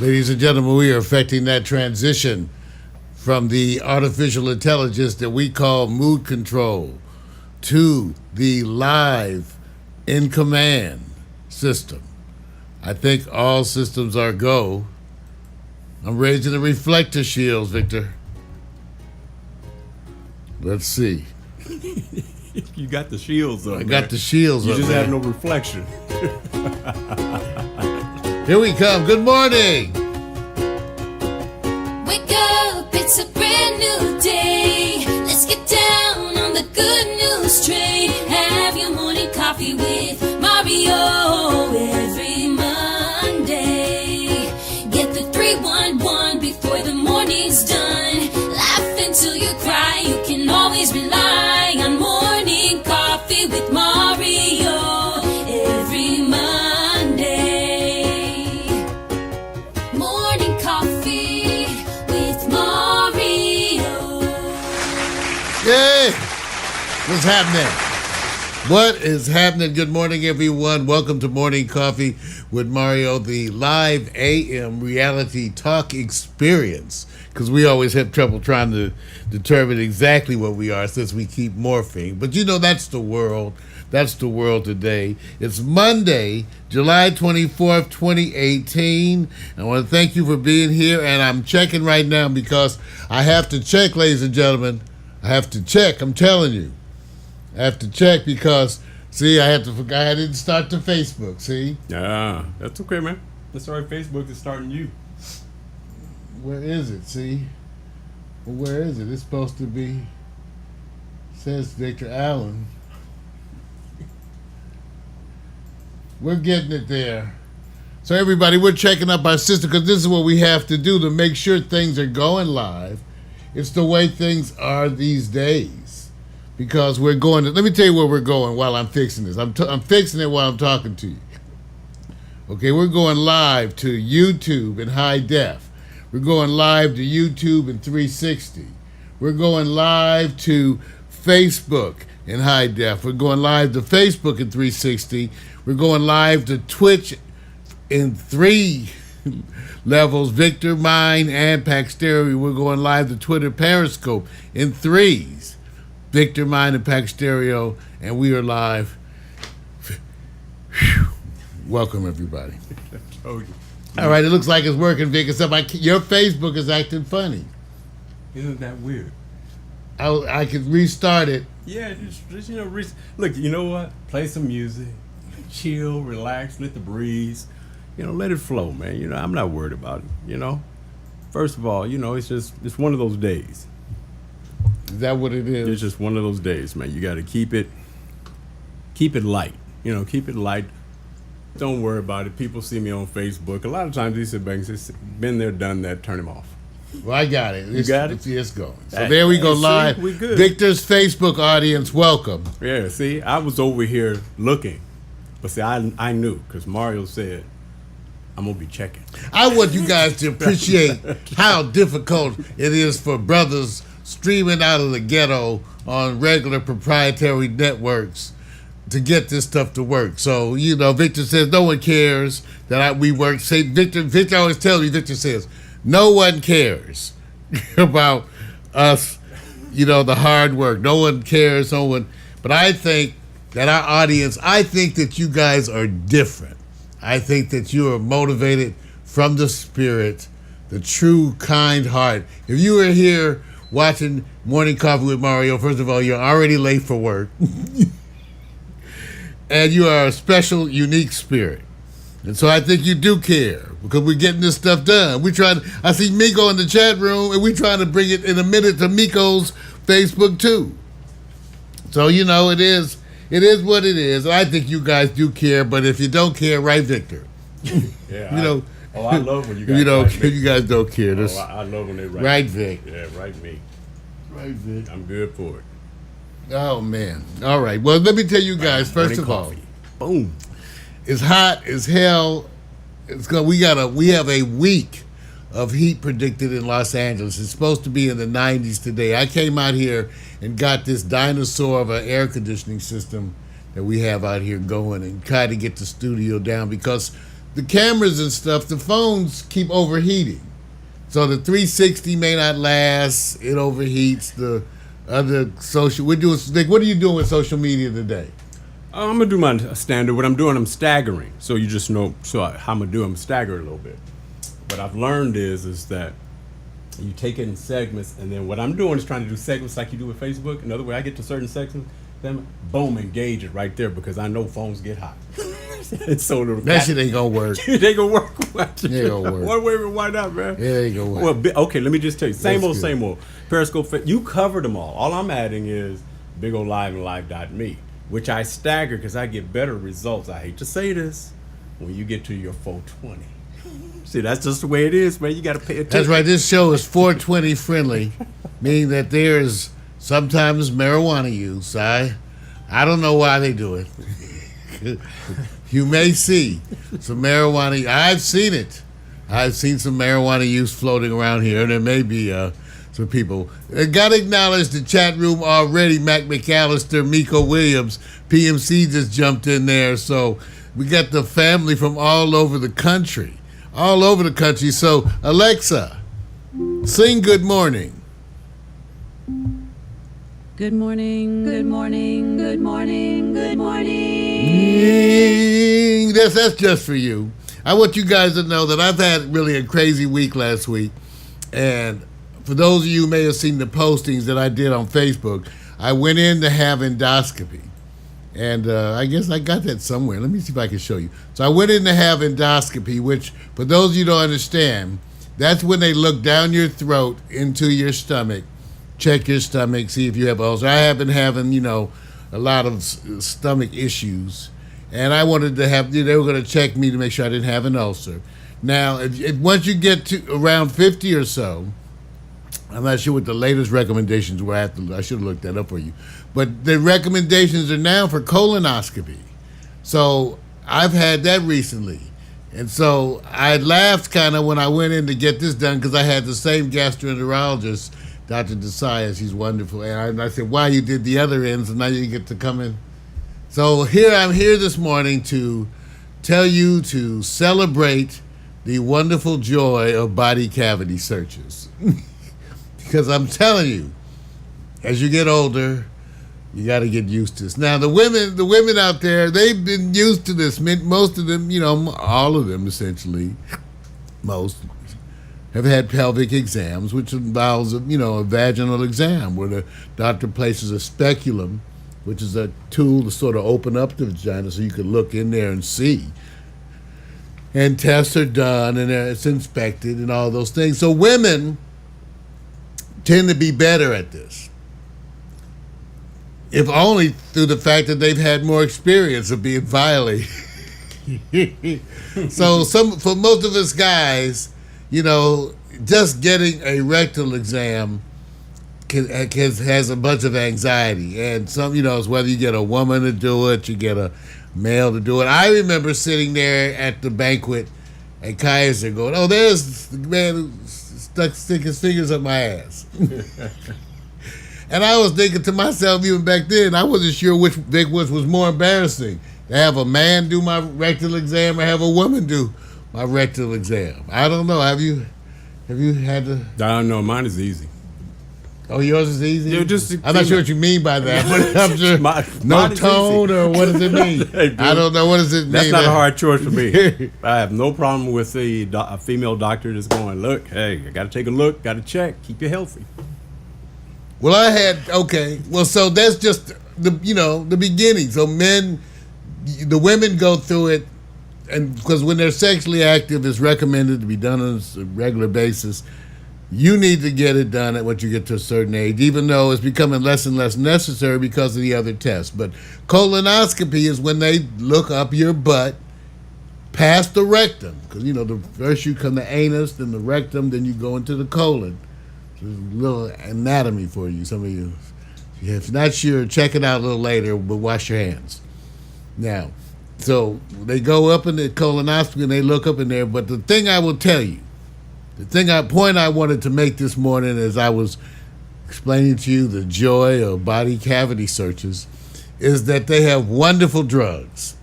Ladies and gentlemen, we are affecting that transition from the artificial intelligence that we call mood control to the live in command system. I think all systems are go. I'm raising the reflector shields, Victor. Let's see. You got the shields up. I got the shields up. You just man. have no reflection. Here we come. Good morning. Wake up, it's a brand new day. Let's get down on the good news train. Have your morning coffee with Mario every Monday. Get the 311 before the morning's done. Laugh until you cry. You can always rely on morning coffee with Mario every Monday. Morning coffee with Mario. Yay! What's happening? What is happening? Good morning, everyone. Welcome to Morning Coffee with Mario, the live AM reality talk experience. Because we always have trouble trying to determine exactly what we are since we keep morphing. But you know, that's the world. That's the world today. It's Monday, July 24th, 2018. I want to thank you for being here. And I'm checking right now because I have to check, ladies and gentlemen. I have to check. I'm telling you. I have to check because, see, I didn't start the Facebook, see? Yeah, that's okay, man. That's all right. Facebook is starting you. Where is it, see? Well, where is it? It's supposed to be, says Victor Allen. We're getting it there. So everybody, we're checking up our system because this is what we have to do to make sure things are going live. It's the way things are these days. Because we're going to, let me tell you where we're going while I'm fixing this. I'm fixing it while I'm talking to you. Okay, we're going live to YouTube in high def. We're going live to YouTube in 360. We're going live to Facebook in high def. We're going live to Facebook in 360. We're going live to Twitch in 3 levels, Victor, mine, and Paxteria. We're going live to Twitter Periscope in 3s. Victor, mine, and Pax Stereo, and we are live. Whew. Welcome, everybody. All right, it looks like it's working, Vic. Except your Facebook is acting funny. Isn't that weird? I could restart it. Yeah, just look, you know what? Play some music, chill, relax, let the breeze, let it flow, man. I'm not worried about it. First of all, it's one of those days. Is that what it is? It's just one of those days, man. You got to keep it light. Keep it light. Don't worry about it. People see me on Facebook. A lot of times they sit back and say, been there, done that, turn him off. Well, I got it. You got it? It's going. So there we go, live. We good. Victor's Facebook audience, welcome. Yeah, see, I was over here looking. But see, I knew because Mario said, I'm going to be checking. I want you guys to appreciate how difficult it is for brothers streaming out of the ghetto on regular proprietary networks to get this stuff to work. So, Victor says no one cares that we work. Say Victor always tells me, Victor says, no one cares about us, the hard work. No one cares, But I think that our audience, I think that you guys are different. I think that you are motivated from the spirit, the true kind heart. If you were here watching Morning Coffee with Mario, first of all, you're already late for work. And you are a special, unique spirit. And so I think you do care because we're getting this stuff done. I see Miko in the chat room, and we're trying to bring it in a minute to Miko's Facebook too. So, it is what it is. I think you guys do care, but if you don't care, right, Victor? Yeah. I love when you guys you guys don't care. I love when they write. Right, Vic. Yeah, write me. Right, Vic. I'm good for it. Oh, man. All right. Well, let me tell you guys, first of all, boom. It's hot as hell. We have a week of heat predicted in Los Angeles. It's supposed to be in the 90s today. I came out here and got this dinosaur of an air conditioning system that we have out here going and try to get the studio down because the cameras and stuff, the phones keep overheating. So the 360 may not last. It overheats. The other social. We're doing. Vic, what are you doing with social media today? I'm gonna do my standard. What I'm doing, I'm staggering. So you just know. So how I'm gonna do, I'm stagger a little bit. What I've learned is that you take it in segments, and then what I'm doing is trying to do segments like you do with Facebook. Another way, I get to certain segments, then boom, engage it right there because I know phones get hot. So that shit ain't gonna work. It ain't gonna work. It ain't gonna work. One way, why not, man? It ain't gonna work. Well, okay, let me just tell you. Same That's old, good. Periscope, you covered them all. All I'm adding is Big O Live and Live.me, which I stagger because I get better results. I hate to say this, when you get to your 420. See, that's just the way it is, man. You got to pay attention. That's right. This show is 420 friendly, meaning that there is sometimes marijuana use. I don't know why they do it. You may see some marijuana. I've seen it. I've seen some marijuana use floating around here. There may be some people. Got to acknowledge the chat room already. Mac McAllister, Miko Williams, PMC just jumped in there. So we got the family from all over the country. All over the country. So, Alexa, sing Good Morning. Good morning, good morning, good morning, good morning. That's just for you. I want you guys to know that I've had really a crazy week last week. And for those of you who may have seen the postings that I did on Facebook, I went in to have endoscopy. And I guess I got that somewhere. Let me see if I can show you. So I went in to have endoscopy, which, for those of you who don't understand, that's when they look down your throat into your stomach, check your stomach, see if you have ulcer. I have been having, a lot of stomach issues. And I wanted to have, they were going to check me to make sure I didn't have an ulcer. Now, if once you get to around 50 or so, I'm not sure what the latest recommendations were. I should have looked that up for you. But the recommendations are now for colonoscopy. So I've had that recently. And so I laughed kind of when I went in to get this done because I had the same gastroenterologist, Dr. Desai. He's wonderful. And I said, wow, you did the other ends and now you get to come in. So I'm here this morning to tell you to celebrate the wonderful joy of body cavity searches. Because I'm telling you, as you get older, you got to get used to this. Now, the women out there, they've been used to this. Most of them, all of them essentially, most have had pelvic exams, which involves, a vaginal exam where the doctor places a speculum, which is a tool to sort of open up the vagina so you can look in there and see. And tests are done and it's inspected and all those things. So women tend to be better at this, if only through the fact that they've had more experience of being violated. So for most of us guys, just getting a rectal exam has a bunch of anxiety, and some, it's whether you get a woman to do it, you get a male to do it. I remember sitting there at the banquet at Kaiser going, "Oh, there's the man who stick his fingers up my ass." And I was thinking to myself, even back then, I wasn't sure which was more embarrassing, to have a man do my rectal exam or have a woman do my rectal exam. I don't know. Have you had to? I don't know. Mine is easy. Oh, yours is easy? Yeah, I'm not sure what you mean by that, but I'm sure no tone or what does it mean? Hey, I don't know. What does it mean? That's not a hard choice for me. I have no problem with a female doctor that's going, look, hey, I got to take a look, got to check, keep you healthy. Well, so that's just the beginning. So the women go through it, and because when they're sexually active, it's recommended to be done on a regular basis. You need to get it done at what you get to a certain age, even though it's becoming less and less necessary because of the other tests. But colonoscopy is when they look up your butt past the rectum, because the first you come the anus, then the rectum, then you go into the colon. So there's a little anatomy for you. Some of you, if you're not sure, check it out a little later, but wash your hands. Now, so they go up in the colonoscopy and they look up in there. But the thing I will tell you, point I wanted to make this morning as I was explaining to you the joy of body cavity searches is that they have wonderful drugs.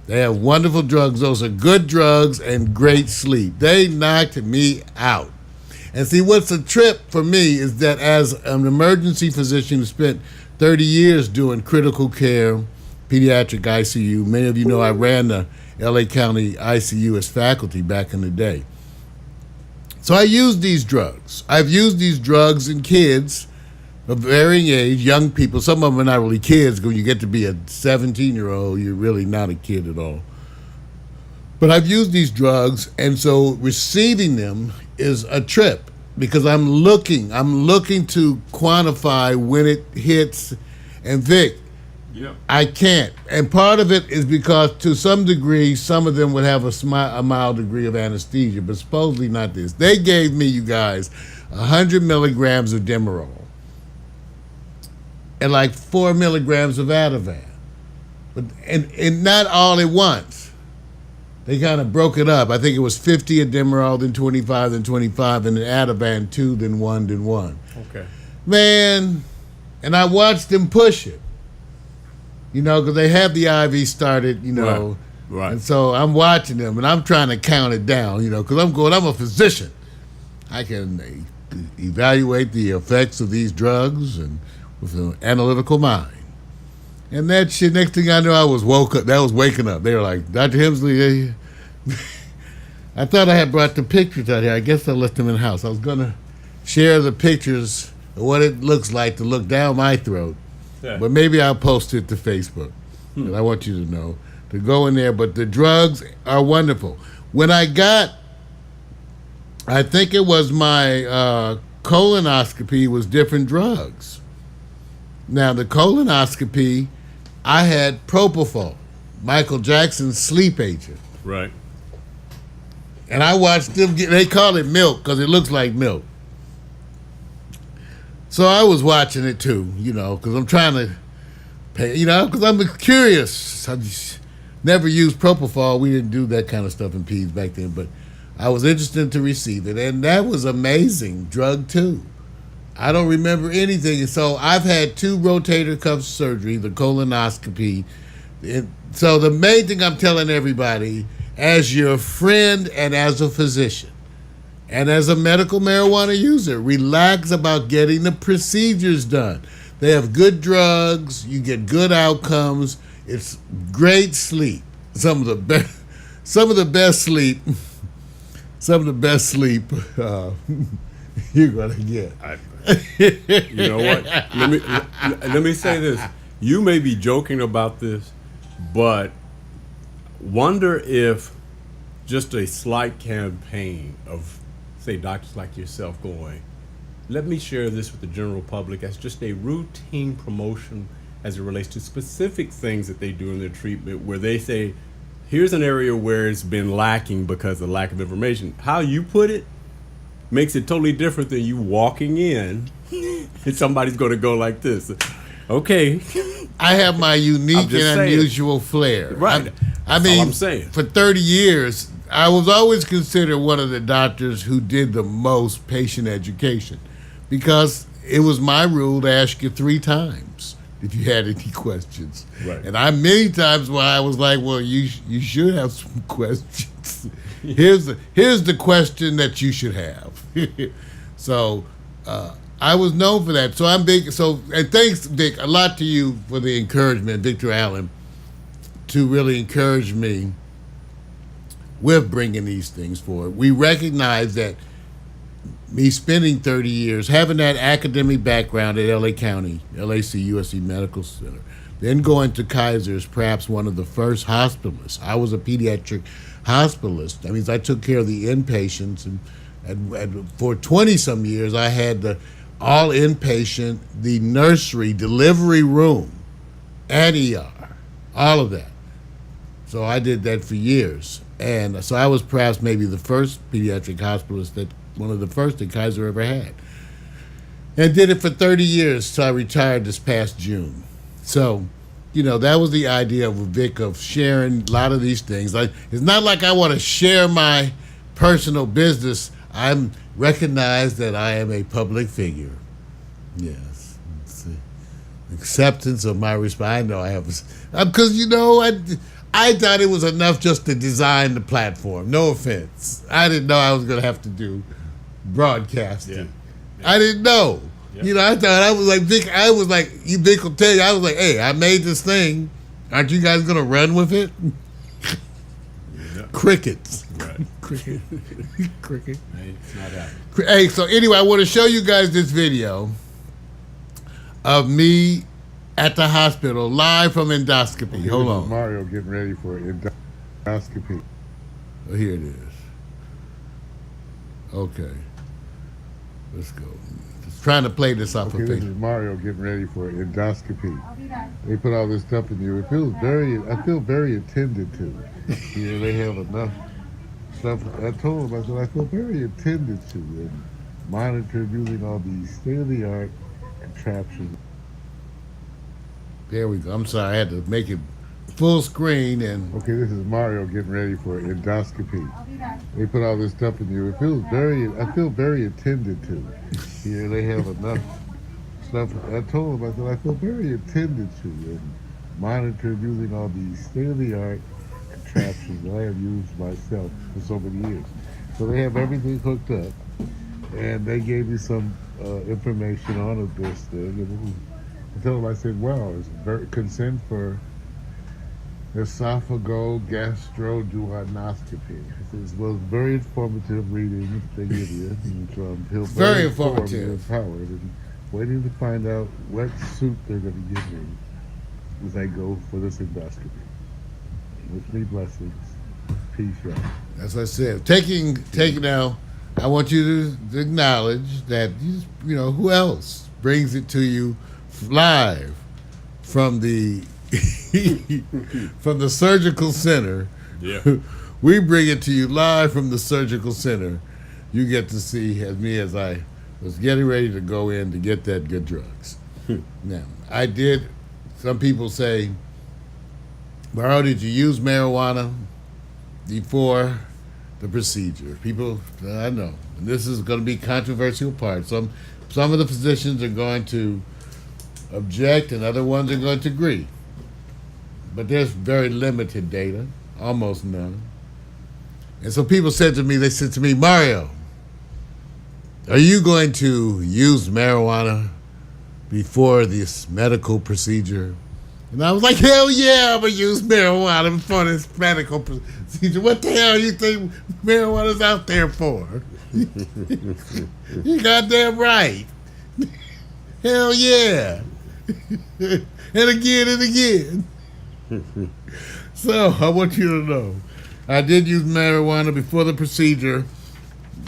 They have wonderful drugs. Those are good drugs and great sleep. They knocked me out. And see, what's a trip for me is that as an emergency physician who spent 30 years doing critical care, pediatric ICU, many of you know I ran the LA County ICU as faculty back in the day. So I use these drugs. I've used these drugs in kids of varying age, young people. Some of them are not really kids. When you get to be a 17-year-old, you're really not a kid at all. But I've used these drugs, and so receiving them is a trip because I'm looking to quantify when it hits. And Vic, Yeah. I can't. And part of it is because to some degree, some of them would have a mild degree of anesthesia, but supposedly not this. They gave me, you guys, 100 milligrams of Demerol and like 4 milligrams of Ativan. But and not all at once. They kind of broke it up. I think it was 50 of Demerol, then 25, then 25, and then Ativan 2, then 1, then 1. Okay. Man, and I watched them push it. You know, because they have the IV started, you know. Right. And so I'm watching them, and I'm trying to count it down, you know, because I'm a physician. I can evaluate the effects of these drugs and with an analytical mind. And that shit, next thing I knew, I was waking up. They were like, Dr. Hemsley, I thought I had brought the pictures out here. I guess I left them in the house. I was going to share the pictures of what it looks like to look down my throat. Yeah. But maybe I'll post it to Facebook. And I want you to know to go in there. But the drugs are wonderful. When I think it was my colonoscopy was different drugs. Now, the colonoscopy, I had propofol, Michael Jackson's sleep agent. Right. And I watched them they call it milk because it looks like milk. So I was watching it too, you know, because I'm trying to pay, you know, because I'm curious. I just never used propofol. We didn't do that kind of stuff in peds back then, but I was interested to receive it. And that was amazing drug too. I don't remember anything. So I've had 2 rotator cuff surgery, the colonoscopy. So the main thing I'm telling everybody, as your friend and as a physician, and as a medical marijuana user, relax about getting the procedures done. They have good drugs. You get good outcomes. It's great sleep. Some of the best sleep. You're gonna get. You know what? Let me say this. You may be joking about this, but wonder if just a slight campaign of, say, doctors like yourself going, let me share this with the general public as just a routine promotion as it relates to specific things that they do in their treatment, where they say, here's an area where it's been lacking because of lack of information. How you put it makes it totally different than you walking in and somebody's going to go like this. Okay. I have my unique and saying. unusual flair. Right. I That's mean, all I'm saying. For 30 years, I was always considered one of the doctors who did the most patient education because it was my rule to ask you 3 times if you had any questions. Right. And many times where I was like, well, you should have some questions. Here's the question that you should have. So I was known for that. So I'm big. So, and thanks, Vic, a lot to you for the encouragement, Victor Allen, to really encourage me with bringing these things forward. We recognize that me spending 30 years, having that academic background at LA County, LAC, USC Medical Center, then going to Kaiser's, perhaps one of the first hospitalists. I was a pediatric hospitalist. That means I took care of the inpatients, and for 20-some years, I had the all inpatient, the nursery, delivery room, and ER, all of that. So I did that for years. And so I was perhaps maybe the first pediatric hospitalist, one of the first that Kaiser ever had. And did it for 30 years till I retired this past June. So, you know, that was the idea of Vic, of sharing a lot of these things. It's not like I want to share my personal business. I'm recognized that I am a public figure. Yes. It's the acceptance of my response. I know I have, because, you know, I thought it was enough just to design the platform. No offense. I didn't know I was going to have to do broadcasting. Yeah. I didn't know. Yeah. You know, I thought I was like Vic. Vic will tell you. I was like, hey, I made this thing. Aren't you guys going to run with it? Yeah. Crickets. Right. Cricket. Cricket. Hey, it's not happening. Hey, so anyway, I want to show you guys this video of me at the hospital live from endoscopy. Okay, Hold this is on. Mario getting ready for endoscopy. Oh, here it is. Okay. Let's go. Just trying to play this off Okay, of this Facebook. is Mario getting ready for endoscopy. They put all this stuff in you. I feel very attended to. You know, they have enough stuff. I told them, I said, I feel very attended to and monitored using all these state-of-the-art contraptions. There we go. I'm sorry. I had to make it full screen and Okay, this is Mario getting ready for endoscopy. They put all this stuff in you. I feel very attended to. You know, they have enough stuff. I told them, I said, I feel very attended to and monitored using all these state-of-the-art contraptions that I have used myself for so many years. So they have everything hooked up, and they gave me some information on this thing. And I told them, I said, wow, it's consent for esophagogastroduodenoscopy. It was very informative reading they give you. And feel Very informed informative. and empowered, and waiting to find out what suit they're going to give me as I go for this endoscopy. Wish me blessings. Peace, y'all. that's what I said. Taking now, I want you to acknowledge that you know who else brings it to you live from the from the surgical center. Yeah. We bring it to you live from the surgical center. You get to see as I was getting ready to go in to get that good drugs. Now, I did. Some people say, Mario, did you use marijuana before the procedure? People, I know. And this is going to be a controversial part. Some of the physicians are going to object and other ones are going to agree. But there's very limited data, almost none. And so people said to me, Mario, are you going to use marijuana before this medical procedure? And I was like, hell yeah, I'm going to use marijuana before this medical procedure. What the hell you think marijuana's out there for? You goddamn right. Hell yeah. And again and again. So I want you to know, I did use marijuana before the procedure.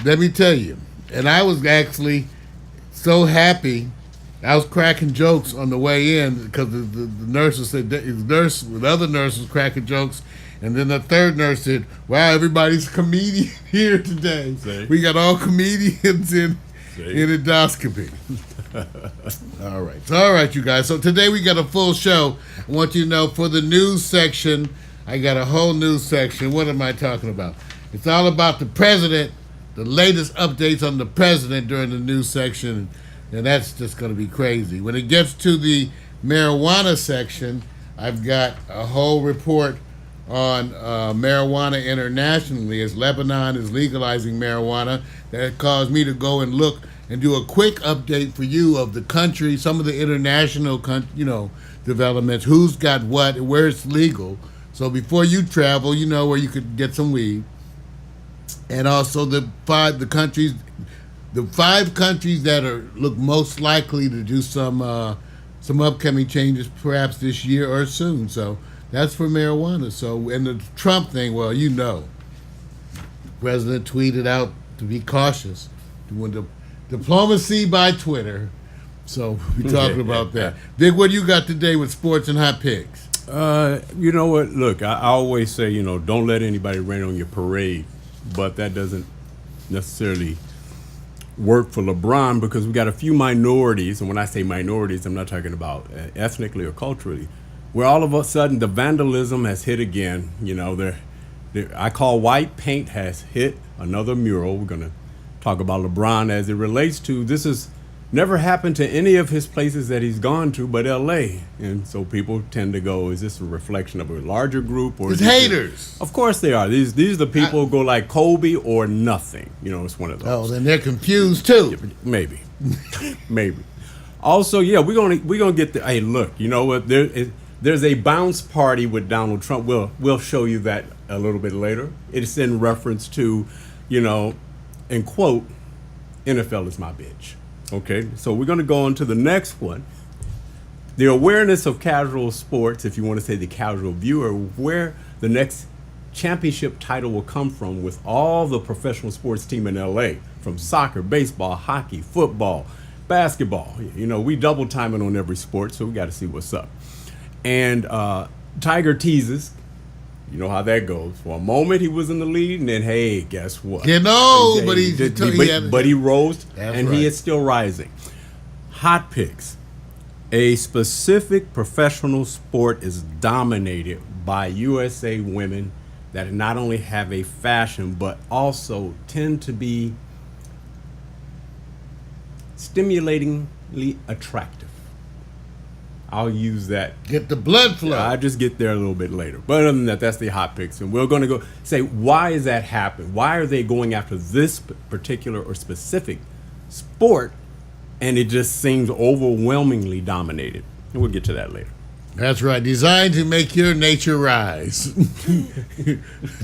Let me tell you, and I was actually so happy. I was cracking jokes on the way in because the nurses said the nurse with other nurses cracking jokes, and then the third nurse said, "Wow, everybody's a comedian here today. See? We got all comedians in See? endoscopy." All right, you guys. So today we got a full show. I want you to know for the news section, I got a whole news section. What am I talking about? It's all about the president, the latest updates on the president during the news section, and that's just going to be crazy. When it gets to the marijuana section, I've got a whole report on marijuana internationally as Lebanon is legalizing marijuana. That caused me to go and look and do a quick update for you of the country, some of the international, developments, who's got what, and where it's legal. So before you travel, you know where you could get some weed. And also the five countries that look most likely to do some upcoming changes, perhaps this year or soon. So that's for marijuana. So, and the Trump thing, well, you know, the president tweeted out to be cautious. When the diplomacy by Twitter. So we're talking about that. Vic, what do you got today with sports and hot picks? You know what? Look, I always say, don't let anybody rain on your parade, but that doesn't necessarily work for LeBron because we got a few minorities, and when I say minorities, I'm not talking about ethnically or culturally, where all of a sudden the vandalism has hit again. I call white paint has hit another mural. We're going to talk about LeBron as it relates to this is Never happened to any of his places that he's gone to but L.A. And so people tend to go, is this a reflection of a larger group? Or It's is this haters. Of course they are. These are the people who go like Kobe or nothing. You know, it's one of Oh, those. then they're confused too. Maybe. Maybe. Also, yeah, we're gonna get the. Hey, look, you know what? There's a bounce party with Donald Trump. We'll show you that a little bit later. It's in reference to, you know, and quote, NFL is my bitch. Okay, so we're gonna go on to the next one. The awareness of casual sports, if you want to say the casual viewer, where the next championship title will come from with all the professional sports team in LA, from soccer, baseball, hockey, football, basketball. You know, we double time it on every sport, so we got to see what's up. And Tiger teases. You know how that goes. For a moment, he was in the lead, and then, hey, guess what? Getting old, but he rose, That's and right. he is still rising. Hot picks. A specific professional sport is dominated by USA women that not only have a fashion, but also tend to be stimulatingly attractive. I'll use that. Get the blood flow. I'll just get there a little bit later. But other than that, that's the hot picks. And we're going to go say, why is that happening? Why are they going after this particular or specific sport? And it just seems overwhelmingly dominated. And we'll get to that later. That's right. Designed to make your nature rise.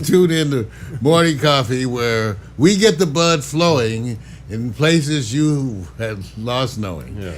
Tune in to Morning Coffee, where we get the blood flowing in places you have lost knowing. Yeah.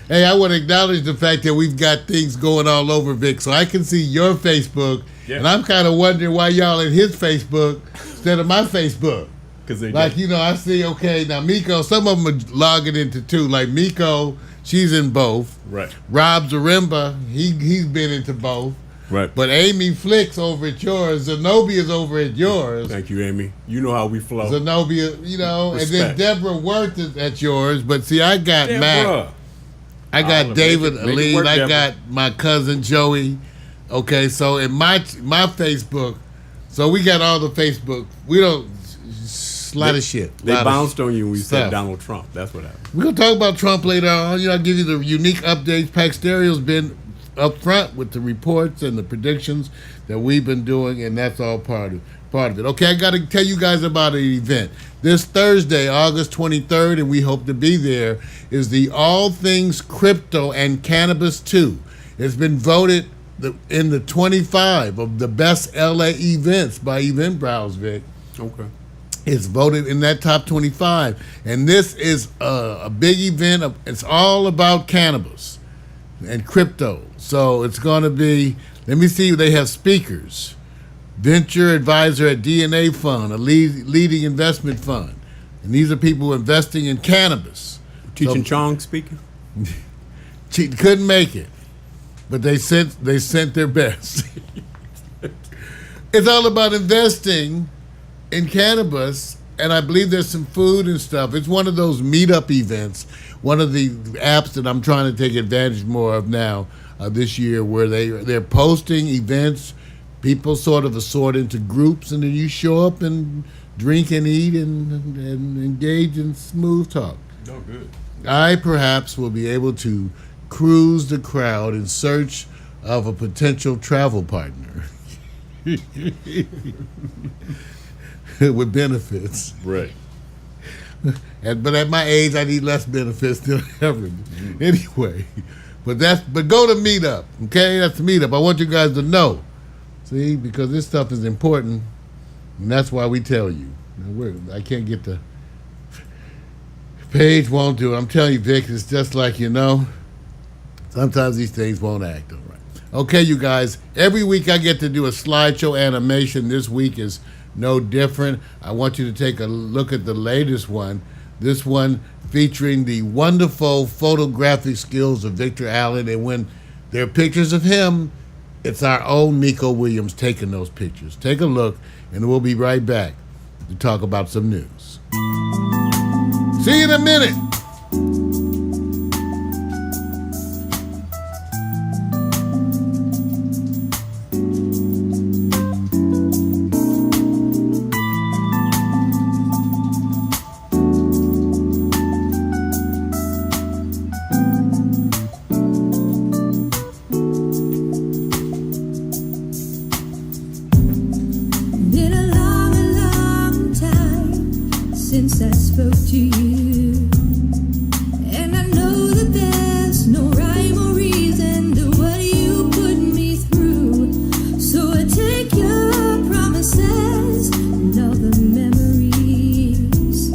Hey, I want to acknowledge the fact that we've got things going all over, Vic, so I can see your Facebook, and I'm kind of wondering why y'all in his Facebook instead of my Facebook. Because they Like, you know, I see, okay, now Miko, some of them are logging into two. Like Miko, she's in both. Right. Rob Zaremba, he's been into both. Right. But Amy Flicks over at yours, Zenobia's over at yours. Thank you, Amy. You know how we flow. Zenobia, you know, Respect. and then Deborah Worth is at yours. But see, I got Matt. Deborah. I got Oh, David make it Ali. work, I Deborah. got my cousin Joey. Okay, so in my Facebook, so we got all the Facebook. We don't lot of shit. They lot of bounced on you when we said stuff. Donald Trump. That's what happened. We're gonna talk about Trump later on. You know, I'll give you the unique updates. Pac Stereo's been up front with the reports and the predictions that we've been doing, and that's all part of it. Okay, I got to tell you guys about an event. This Thursday, August 23rd, and we hope to be there, is the All Things Crypto and Cannabis 2. It's been voted in the 25 of the best LA events by Eventbrite, Vic. Okay. It's voted in that top 25. And this is a big event. It's all about cannabis and crypto. So it's going to be, let me see, they have speakers. Venture advisor at DNA Fund, a leading investment fund. And these are people investing in cannabis. Cheech and So- Chong speaking? Couldn't make it, but they sent their best. It's all about investing in cannabis, and I believe there's some food and stuff. It's one of those meetup events, one of the apps that I'm trying to take advantage more of now this year, where they're posting events. People sort of assort into groups, and then you show up and drink and eat and engage in smooth talk. Oh, good. I perhaps will be able to cruise the crowd in search of a potential travel partner with benefits. Right. But at my age, I need less benefits than ever. Anyway, but go to Meetup, okay? That's Meetup. I want you guys to know. See, because this stuff is important, and that's why we tell you. I can't get the page won't do it. I'm telling you, Vic, it's just like, you know, sometimes these things won't act all right. Okay, you guys, every week I get to do a slideshow animation. This week is no different. I want you to take a look at the latest one. This one featuring the wonderful photographic skills of Victor Allen. And when there are pictures of him, it's our own Nico Williams taking those pictures. Take a look, and we'll be right back to talk about some news. See you in a minute. voice that spoke to you. And I know that there's no rhyme or reason to what you put me through. So I take your promises and all the memories,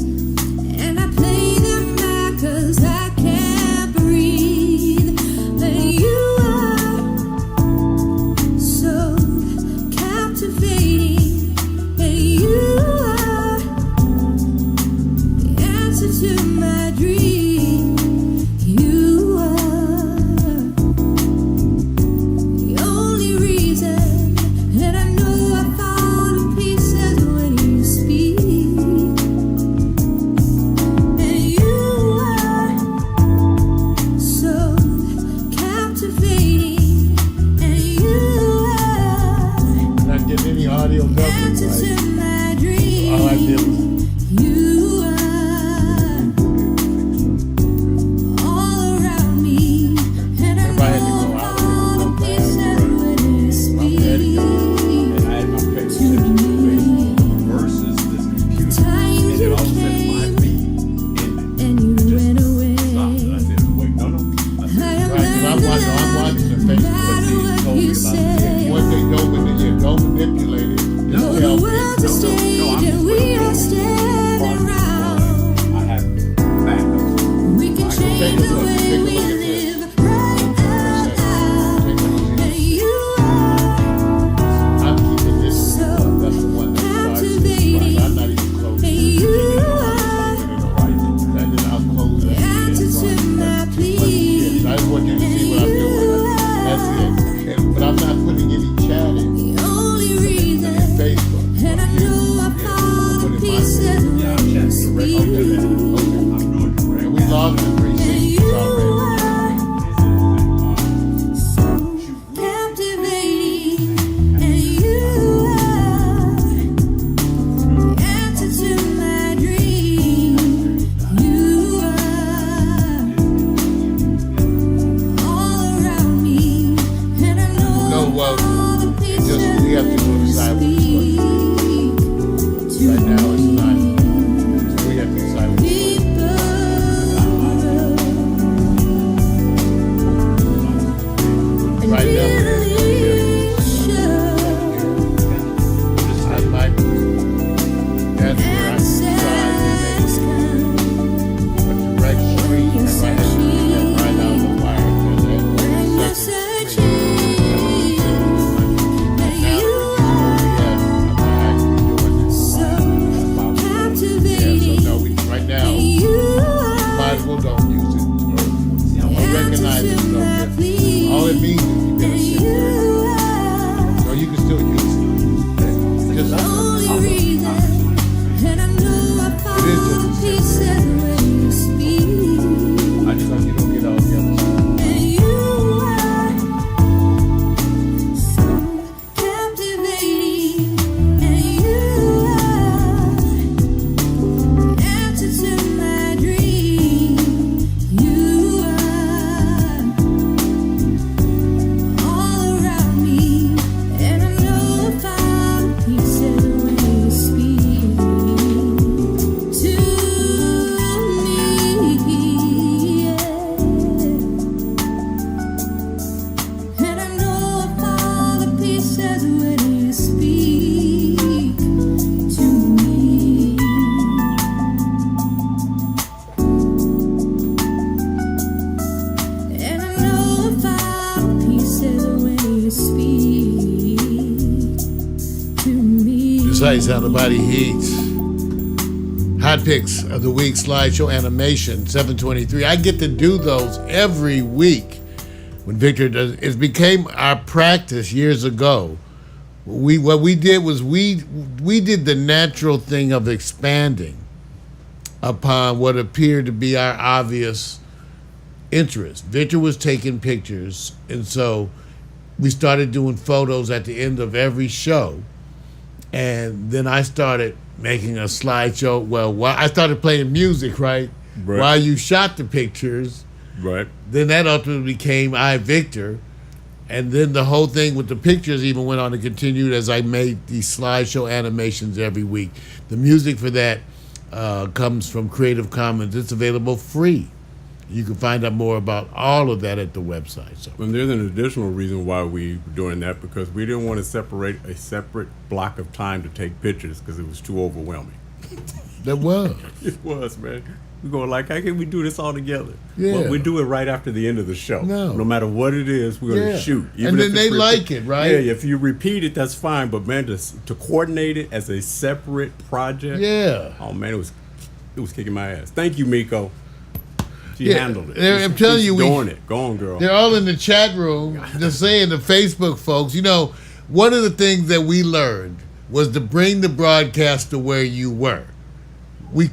and I play them back 'cause I can't breathe. And you are so captivating, and you are the answer to my dream. You are the only reason, and I know I fall to pieces when you speak. And you are so captivating, and you are Not getting any audio the coverage, answer right? to my dream. All I did was You are all around me, and I Everybody had to know go out all and the come back. pieces when you speak And I had my favorite to shit me. versus this computer. Time And it you all said my came feet and you went away. stopped. And I said, wait, no. I I said, am right. So I'm watching the no Facebook. matter what told me you about say. What they don't manipulate it. Just No, The tell me. world's a No, stage I'm and just we waiting are for standing around. I have backups. We can Take change a the look. way Take a we look at this. live right now. Take a look at And this. you are I'm keeping this so one. That's the one that starts. captivating. I'm not even close. And you are And then I'll close the it. answer to my plea. I just want you to see what I'm doing. That's it. But I'm not putting any chat in The only reason, Facebook. and I know I fall to pieces when you speak. I'm doing direct. And we lost the three And seasons you already. are so captivating, and you are the answer to my dream. You are all around me, and I know No, well, all the pieces just we have to go decide what it's going to be. Right now it's not. So we have to decide what it's going to be. Right now, I might. That's where I try to make a direct street and right out the wire. Right now, might as well don't use it. Or recognize it. All it means is you're gonna sit there. So you can still use it. Just I just hope you don't get all the other stuff. And I know I fall to pieces when you speak to me. And I know I fall to pieces when you speak to me. Just how you sound, nobody hates. Hot picks of the week, slideshow animation, 723. I get to do those every week when Victor does. It became our practice years ago. What we did was we did the natural thing of expanding upon what appeared to be our obvious interest. Victor was taking pictures, and so we started doing photos at the end of every show. And then I started making a slideshow. Well, I started playing music, right? Right. While you shot the pictures. Right. Then that ultimately became I, Victor. And then the whole thing with the pictures even went on to continue as I made these slideshow animations every week. The music for that comes from Creative Commons. It's available free. You can find out more about all of that at the website. So. And there's an additional reason why we were doing that, because we didn't want to separate a separate block of time to take pictures because it was too overwhelming. That was. It was, man. We go like, how can we do this all together? Yeah. Well, we do it right after the end of the show. No matter what it is, we're going to shoot. And then they like it, right? Yeah, if you repeat it, that's fine. But man, to coordinate it as a separate project. Yeah. Oh man, it was kicking my ass. Thank you, Miko. She handled it. I'm telling you, she's doing it. Go on, girl. They're all in the chat room just saying, the Facebook folks, one of the things that we learned was to bring the broadcast to where you were. We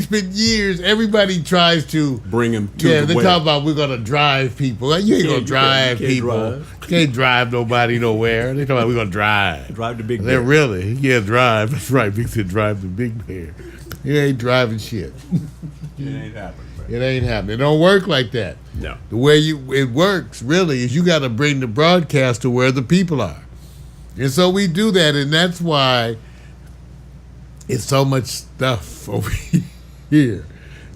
spent years, everybody tries to bring them to they talk about we're going to drive people. You ain't going to drive people. You can't drive nobody nowhere. They talk about we're going to drive. Drive the big bear. They're really, drive. That's right. Big said drive the big bear. You ain't driving shit. It ain't happening. It ain't happening. It don't work like that. No. The way it works really is you got to bring the broadcast to where the people are, and so we do that, and that's why it's so much stuff over here.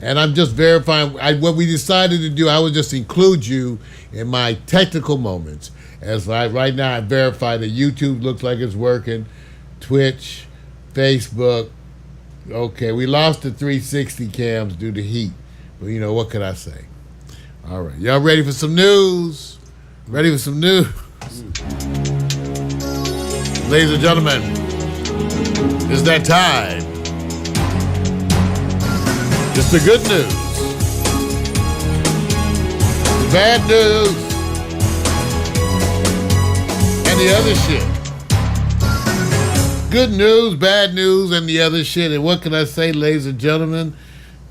And I'm just verifying what we decided to do. I would just include you in my technical moments, as right now I verify that YouTube looks like it's working, Twitch, Facebook. Okay, we lost the 360 cams due to heat. But what could I say? All right. Y'all ready for some news? Ready for some news? Ladies and gentlemen, it's that time. It's the good news. The bad news. And the other shit. Good news, bad news, and the other shit. And what can I say, ladies and gentlemen?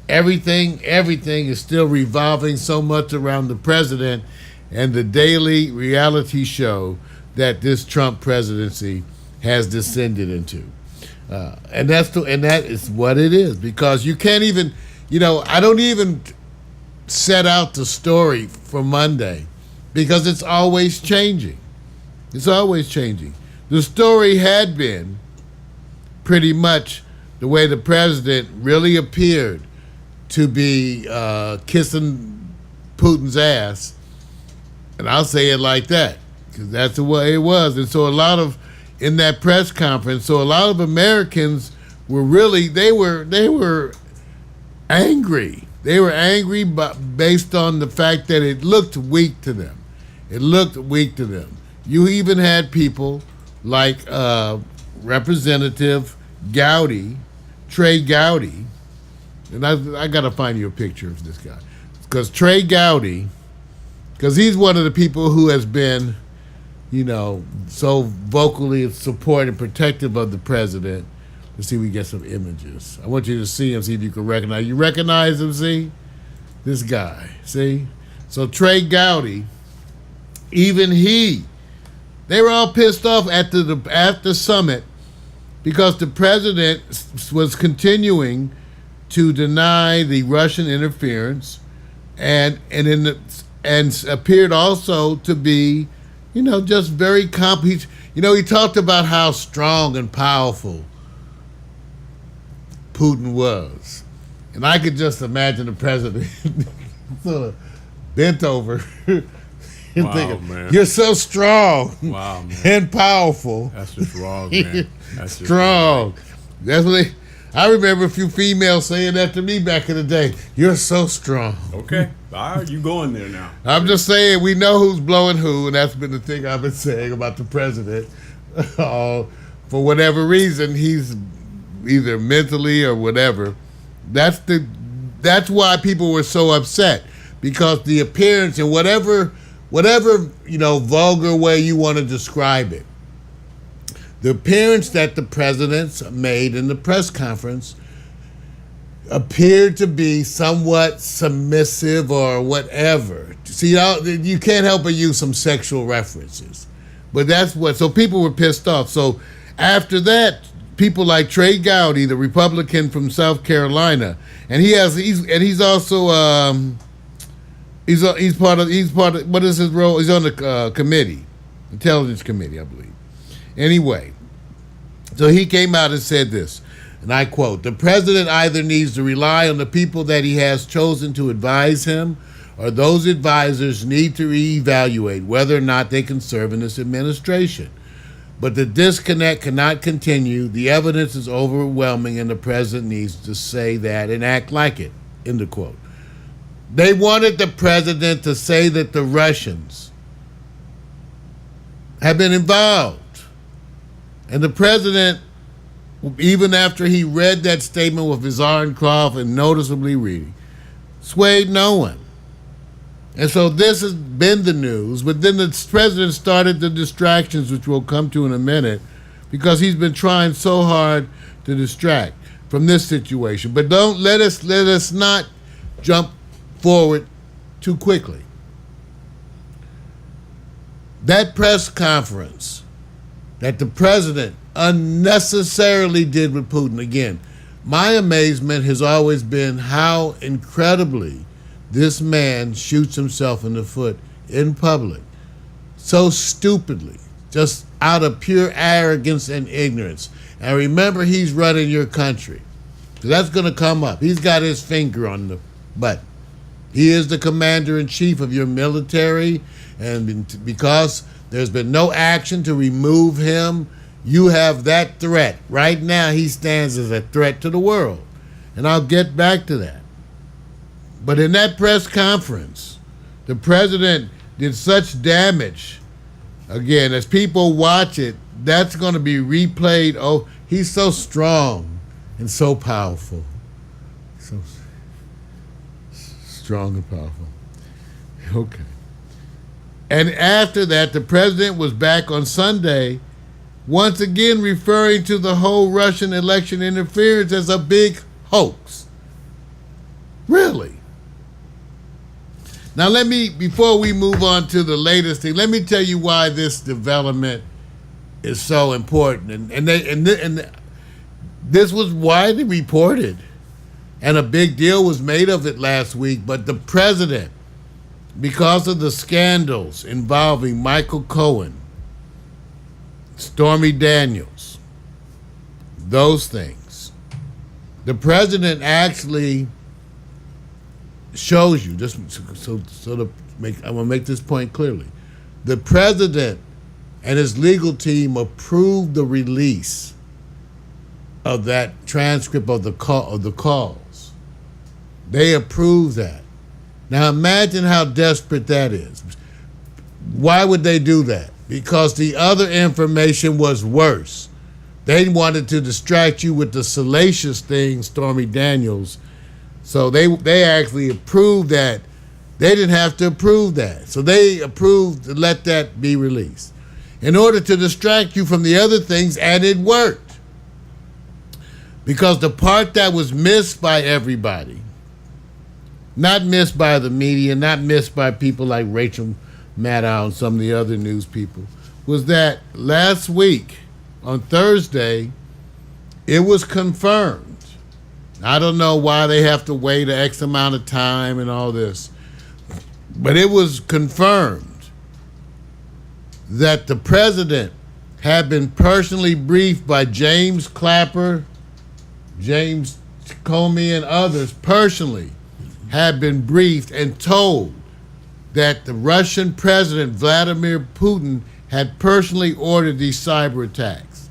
Everything is still revolving so much around the president and the daily reality show that this Trump presidency has descended into, and that is what it is. Because you can't even, I don't even set out the story for Monday because it's always changing. It's always changing. The story had been pretty much the way the president really appeared to be kissing Putin's ass, and I'll say it like that because that's the way it was. And so in that press conference, a lot of Americans were really they were angry. They were angry, but based on the fact that it looked weak to them. It looked weak to them. You even had people like Representative Gowdy, Trey Gowdy. And I got to find you a picture of this guy. Because Trey Gowdy, because he's one of the people who has been, so vocally support and protective of the president. Let's see if we get some images. I want you to see him, see if you can recognize. You recognize him, see? This guy, see? So Trey Gowdy, even they were all pissed off at the summit because the president was continuing to deny the Russian interference, and appeared also to be, just very he talked about how strong and powerful Putin was, and I could just imagine the president sort of bent over and thinking, man, "You're so strong, man, and powerful." That's just wrong, man. That's strong. That's what I remember a few females saying that to me back in the day. You're so strong. Okay. All right, you going there now. I'm just saying, we know who's blowing who, and that's been the thing I've been saying about the president. For whatever reason, he's either mentally or whatever. That's why people were so upset, because the appearance in whatever vulgar way you want to describe it, the appearance that the presidents made in the press conference appeared to be somewhat submissive or whatever. See, you can't help but use some sexual references. But so people were pissed off. So after that, people like Trey Gowdy, the Republican from South Carolina, and he's also he's part of what is his role? He's on the committee, Intelligence Committee, I believe. Anyway, so he came out and said this. And I quote, "The president either needs to rely on the people that he has chosen to advise him, or those advisors need to reevaluate whether or not they can serve in this administration. But the disconnect cannot continue. The evidence is overwhelming, and the president needs to say that and act like it." End of quote. They wanted the president to say that the Russians have been involved. And the president, even after he read that statement with his arm crossed and noticeably reading, swayed no one. And so this has been the news, but then the president started the distractions, which we'll come to in a minute, because he's been trying so hard to distract from this situation. But don't let us not jump forward too quickly. That press conference that the president unnecessarily did with Putin, again, my amazement has always been how incredibly this man shoots himself in the foot in public, so stupidly, just out of pure arrogance and ignorance. And remember, he's running your country. So that's going to come up. He's got his finger on the button. He is the commander-in-chief of your military, and because there's been no action to remove him, you have that threat. Right now, he stands as a threat to the world. And I'll get back to that. But in that press conference, the president did such damage. Again, as people watch it, that's going to be replayed. Oh, he's so strong and so powerful. So strong and powerful. Okay. And after that, the president was back on Sunday, once again referring to the whole Russian election interference as a big hoax. Really? Now before we move on to the latest thing, let me tell you why this development is so important. And this was widely reported, and a big deal was made of it last week. But the president, because of the scandals involving Michael Cohen, Stormy Daniels, those things, the president actually shows you, just so to make, I want to make this point clearly. The president and his legal team approved the release of that transcript of the calls. They approved that. Now imagine how desperate that is. Why would they do that? Because the other information was worse. They wanted to distract you with the salacious thing, Stormy Daniels. So they actually approved that. They didn't have to approve that. So they approved to let that be released in order to distract you from the other things, and it worked. Because the part that was missed by everybody, not missed by the media, not missed by people like Rachel Maddow and some of the other news people, was that last week on Thursday, it was confirmed. I don't know why they have to wait an X amount of time and all this, but it was confirmed that the president had been personally briefed by James Clapper, James Comey, and others personally had been briefed and told that the Russian president, Vladimir Putin, had personally ordered these cyber attacks.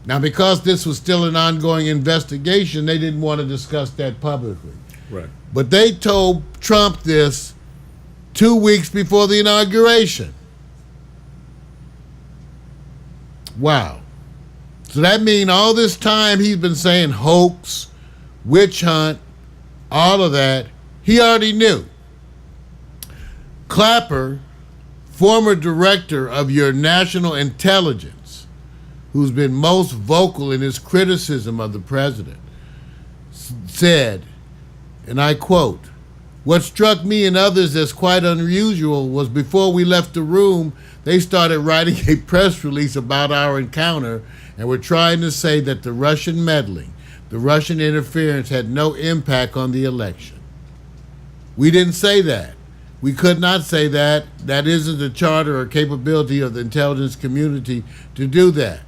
Now, because this was still an ongoing investigation, they didn't want to discuss that publicly. Right. But they told Trump this 2 weeks before the inauguration. Wow. So that means all this time he's been saying hoax, witch hunt, all of that, he already knew. Clapper, former director of your national intelligence, who's been most vocal in his criticism of the president, said, and I quote, "What struck me and others as quite unusual was before we left the room, they started writing a press release about our encounter and were trying to say that the Russian meddling, the Russian interference had no impact on the election. We didn't say that. We could not say that. That isn't the charter or capability of the intelligence community to do that.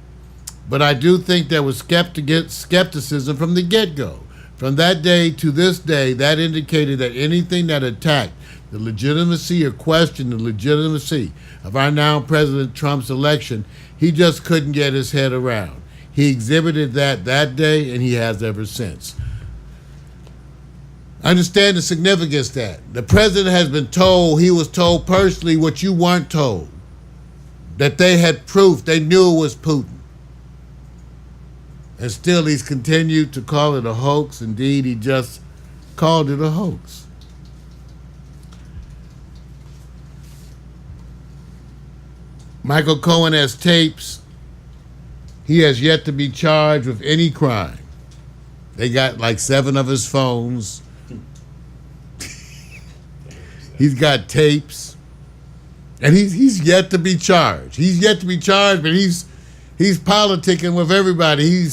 But I do think there was skepticism from the get-go. From that day to this day, that indicated that anything that attacked the legitimacy or questioned the legitimacy of our now President Trump's election, he just couldn't get his head around. He exhibited that day, and he has ever since. Understand the significance of that. The president has been told, he was told personally what you weren't told. That they had proof, they knew it was Putin. And still he's continued to call it a hoax. Indeed, he just called it a hoax. Michael Cohen has tapes. He has yet to be charged with any crime. They got like 7 of his phones. He's got tapes. And he's yet to be charged. He's yet to be charged, but he's politicking with everybody.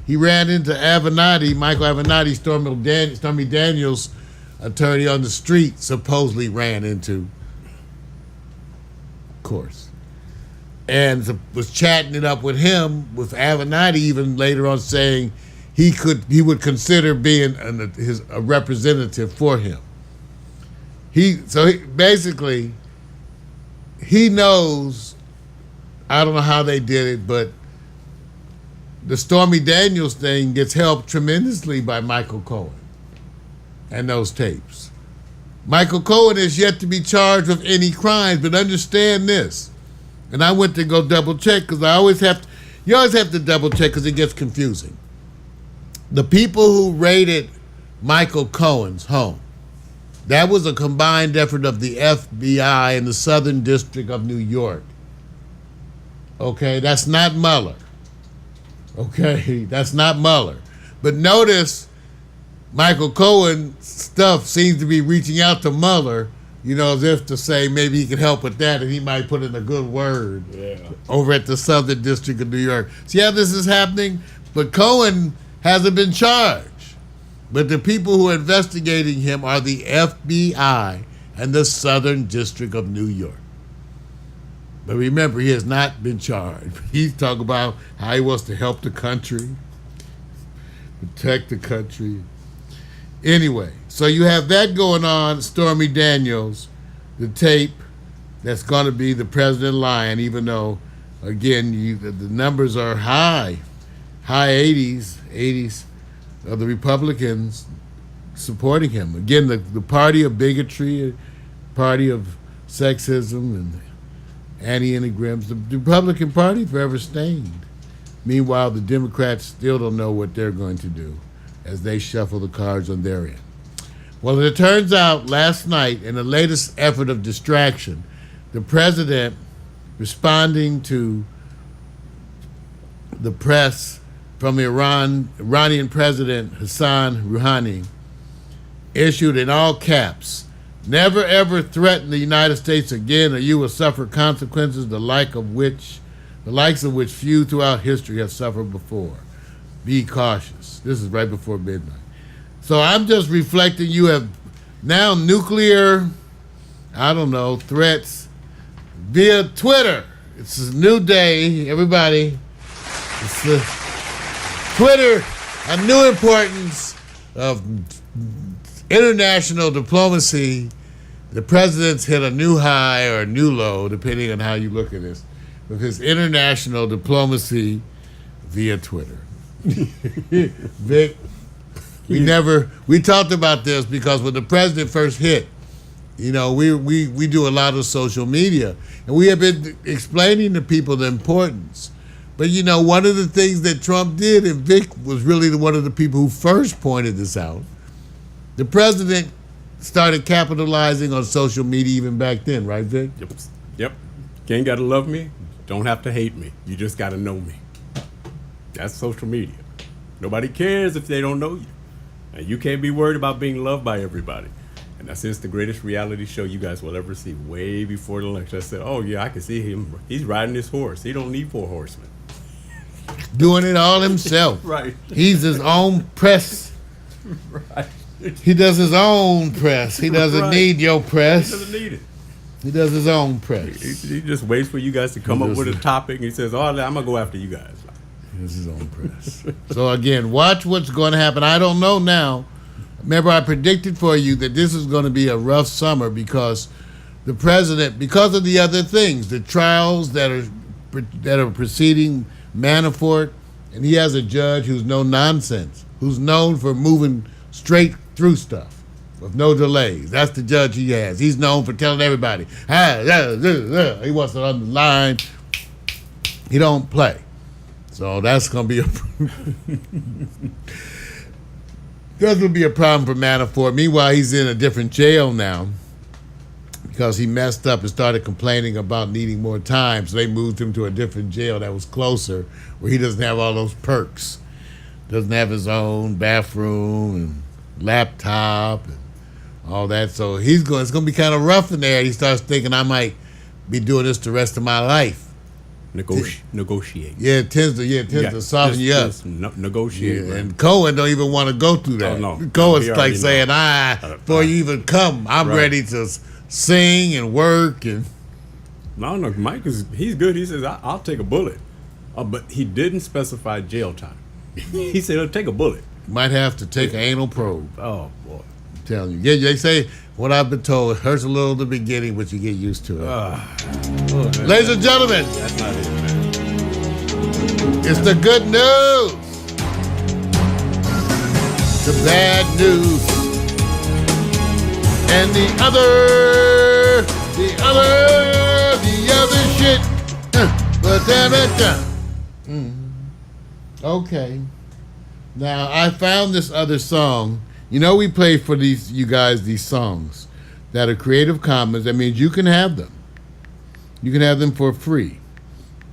He ran into Michael Avenatti, Stormy Daniels' attorney on the street, supposedly ran into, of course. And was chatting it up with him, with Avenatti even later on saying he would consider being a representative for him. Basically, he knows, I don't know how they did it, but the Stormy Daniels thing gets helped tremendously by Michael Cohen and those tapes. Michael Cohen is yet to be charged with any crimes, but understand this. And I went to go double check because you always have to double check because it gets confusing. The people who raided Michael Cohen's home, that was a combined effort of the FBI and the Southern District of New York. Okay, that's not Mueller. Okay, that's not Mueller. But notice Michael Cohen's stuff seems to be reaching out to Mueller, as if to say maybe he could help with that and he might put in a good word over at the Southern District of New York. See how this is happening? But Cohen hasn't been charged. But the people who are investigating him are the FBI and the Southern District of New York. But remember, he has not been charged. He's talking about how he wants to help the country, protect the country. Anyway, so you have that going on, Stormy Daniels, the tape that's going to be the president lying, even though, again, the numbers are high 80s of the Republicans supporting him. Again, the party of bigotry, party of sexism and anti-immigrants, the Republican Party forever stained. Meanwhile, the Democrats still don't know what they're going to do as they shuffle the cards on their end. Well, it turns out last night, in the latest effort of distraction, the president, responding to the press from Iranian President Hassan Rouhani, issued in all caps, "Never ever threaten the United States again, or you will suffer consequences the likes of which few throughout history have suffered before. Be cautious." This is right before midnight. So I'm just reflecting, you have now nuclear, threats via Twitter. It's a new day, everybody. It's the Twitter, a new importance of international diplomacy. The president's hit a new high or a new low, depending on how you look at this, with his international diplomacy via Twitter. Vic, we talked about this because when the president first hit, we do a lot of social media, and we have been explaining to people the importance. But one of the things that Trump did, and Vic was really one of the people who first pointed this out, the president started capitalizing on social media even back then, right, Vic? Yep. You ain't got to love me, don't have to hate me. You just got to know me. That's social media. Nobody cares if they don't know you. And you can't be worried about being loved by everybody. And that's just the greatest reality show you guys will ever see. Way before the election, I said, oh yeah, I can see him. He's riding his horse. He don't need 4 horsemen. Doing it all himself. Right. He's his own press. Right. He does his own press. He doesn't need your press. He doesn't need it. He does his own press. He just waits for you guys to come up with a topic, and he says, "Oh, I'm gonna go after you guys." It's his own press. So again, watch what's going to happen. I don't know now. Remember, I predicted for you that this is going to be a rough summer because the president, because of the other things, the trials that are preceding Manafort, and he has a judge who's no nonsense, who's known for moving straight through stuff with no delays. That's the judge he has. He's known for telling everybody, he wants it on the line. He don't play. So that's going to be a problem for Manafort. Meanwhile, he's in a different jail now because he messed up and started complaining about needing more time. So they moved him to a different jail that was closer, where he doesn't have all those perks. Doesn't have his own bathroom and laptop and all that. So it's going to be kind of rough in there. He starts thinking, I might be doing this the rest of my life. Negotiate. Yeah, it tends to soften you up. Negotiate. Yeah, and Cohen don't even want to go through that. Oh, no. Cohen's He like already saying, before you even come, I'm Right. ready to sing and work. And No, Mike he's good. He says, I'll take a bullet. But he didn't specify jail time. He said, I'll take a bullet. might have to take an anal probe. Oh, boy. I'm telling you. Yeah, they say, what I've been told, it hurts a little at the beginning, but you get used to it. Ladies and gentlemen, That's not it, man. it's the good news. The bad news. And the other shit. Okay. Now, I found this other song. You know, we play for you guys these songs that are Creative Commons. That means you can have them. You can have them for free.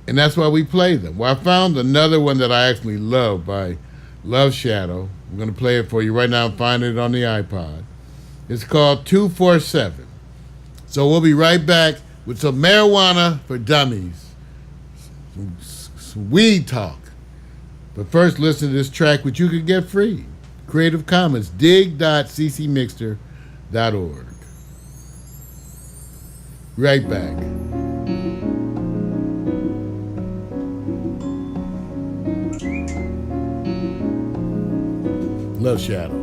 And that's why we play them. Well, I found another one that I actually love by Love Shadow. I'm going to play it for you right now. I'm finding it on the iPod. It's called 247. So we'll be right back with some marijuana for dummies. Some weed talk. But first, listen to this track, which you can get free. Creative Commons, dig.ccmixter.org. Right back. Love Shadow.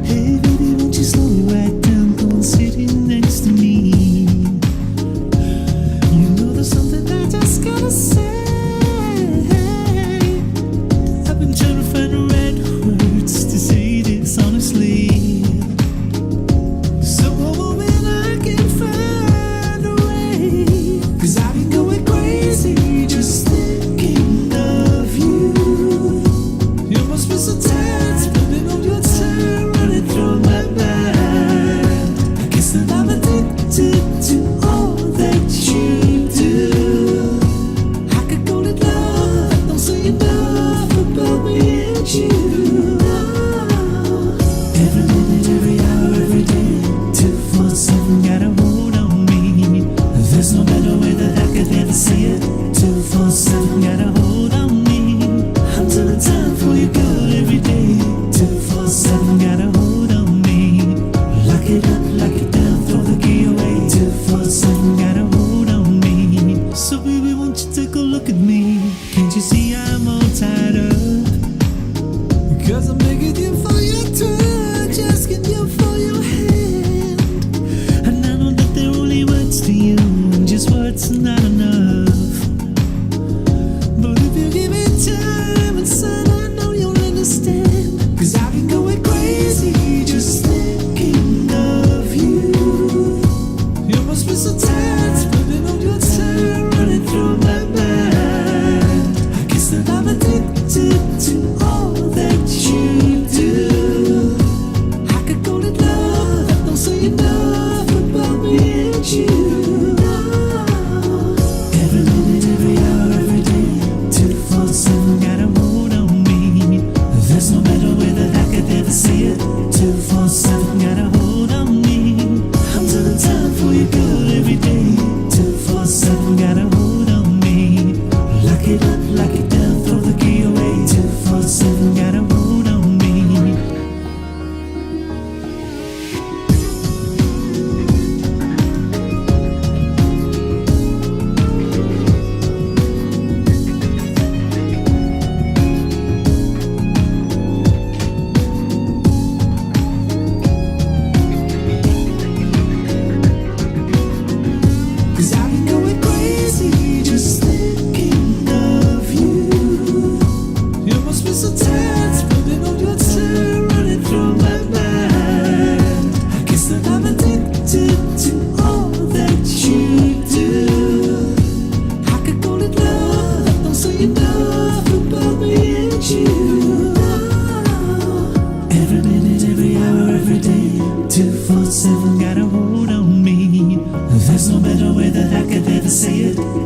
Hey baby, won't you slow me right down? Come and sit in next to me. You know there's something I just gotta say. I've been trying to find the right words to say this honestly. So hoping I can find a way. 'Cause I've been going crazy just thinking of you. You must be so tired, spending all your time running through my mind. I guess that I'm addicted to all that you do. I could call it love, I don't say enough about me and you. Every minute, every hour, every day, 247 got a hold on me. There's no better way that I could ever say it. 247 got a hold on me. I'm telling time for you good every day. 247 got a hold on me. Lock it up, lock it down, throw the key away. 247 got a hold on me. So baby, won't you take a look at me? Can't you see I'm all tied up? 'Cause I'm begging you for your touch, asking you for your hand. And I know that they're only words to you, and just words are not enough. But if you give me time and sun, I know you'll understand. 'Cause I've been going crazy just thinking of you. You must be so tired, spending all your time running through my mind. I guess that I'm addicted to all that you do. I could call it love, I don't say enough about me and you.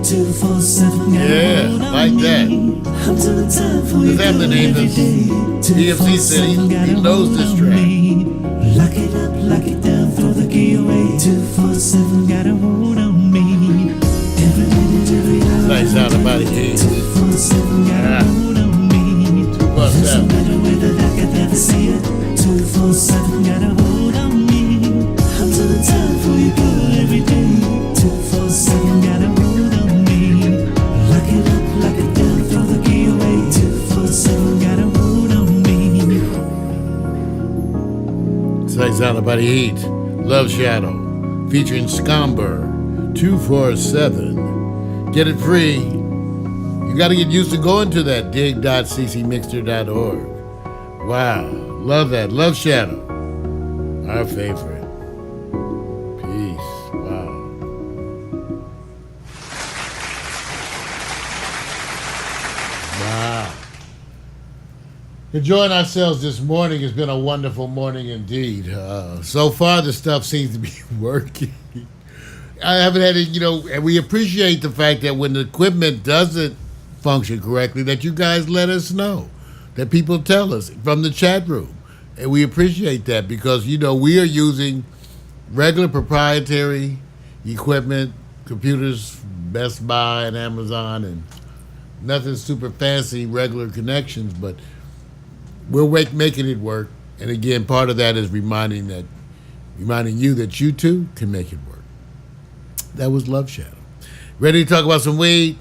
247 got a Yeah, hold on like me. that. I'm doing time for you What's happening, good every Nathan? day. DFC said he 247 got a knows hold this on track. me. Lock it up, lock it down, throw the key away. 247 got a hold on me. Every minute, every hour. Nice out about it. 247 got Yeah. a hold on me. What's There's no that? better way that I could ever see it. 247 got a hold on me. I'm doing time for you good every day. 247 got a hold on me. Lock it up, lock it down, throw the key away. 247 got a hold on me. Nice out about Heat. Love Shadow. Featuring Scomber. 247. Get it free. You got to get used to going to that dig.ccmixter.org. Wow. Love that. Love Shadow. Our favorite. Peace. Wow. Wow. Enjoying ourselves this morning. Has been a wonderful morning indeed. So far, the stuff seems to be working. I haven't had it, and we appreciate the fact that when the equipment doesn't function correctly, that you guys let us know, that people tell us from the chat room. And we appreciate that because, we are using regular proprietary equipment, computers, Best Buy and Amazon, and nothing super fancy, regular connections, but we're making it work. And again, part of that is reminding you that you too can make it work. That was Love Shadow. Ready to talk about some weed?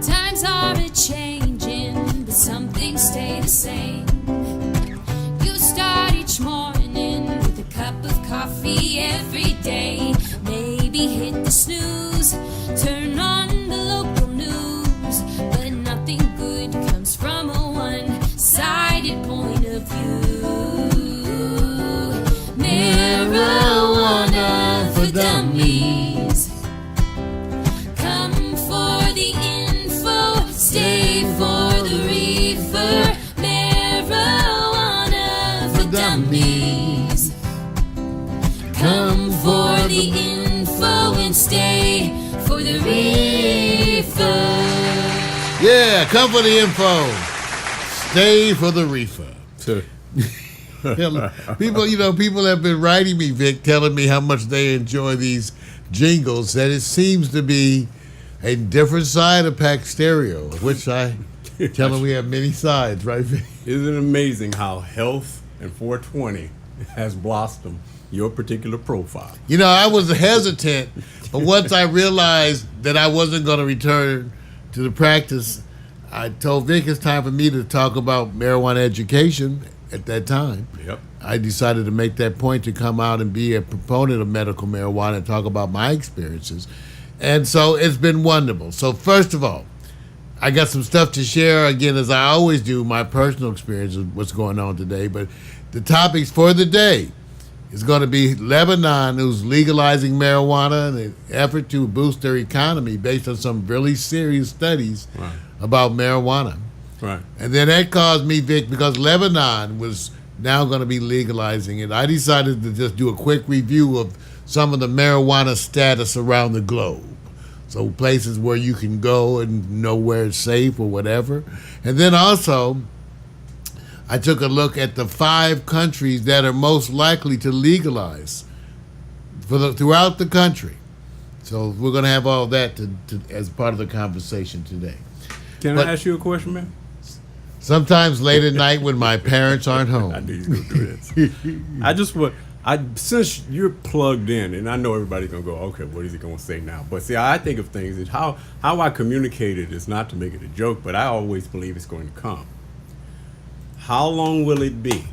Times are a-changing, but some things stay the same. You start each morning with a cup of coffee every day. Maybe hit the snooze, turn on the local news, but nothing good comes from a one-sided point of view. Marijuana for dummies. Come for the info, stay for the reefer. Marijuana for dummies. Come for the info and stay for the reefer. Yeah, come for the info. Stay for the reefer. People have been writing me, Vic, telling me how much they enjoy these jingles, that it seems to be a different side of Pack Stereo, which I tell them we have many sides, right, Vic? Isn't it amazing how health and 420 has blossomed your particular profile? I was hesitant, but once I realized that I wasn't going to return to the practice, I told Vic it's time for me to talk about marijuana education at that time. Yep. I decided to make that point to come out and be a proponent of medical marijuana and talk about my experiences. And so it's been wonderful. So first of all, I got some stuff to share, again, as I always do, my personal experience of what's going on today. But the topics for the day is going to be Lebanon, who's legalizing marijuana and an effort to boost their economy based on some really serious studies Right. about marijuana. Right. And then that caused me, Vic, because Lebanon was now going to be legalizing it. I decided to just do a quick review of some of the marijuana status around the globe. So places where you can go and know where it's safe or whatever. And then also, I took a look at the 5 countries that are most likely to legalize throughout the country. So we're going to have all that as part of the conversation today. Can I ask you a question, man? Sometimes late at night when my parents aren't I home. knew you was gonna do this. Since you're plugged in, and I know everybody's gonna go, okay, what is he gonna say now? But see, I think of things as how I communicate it is not to make it a joke, but I always believe it's going to come. How long will it be?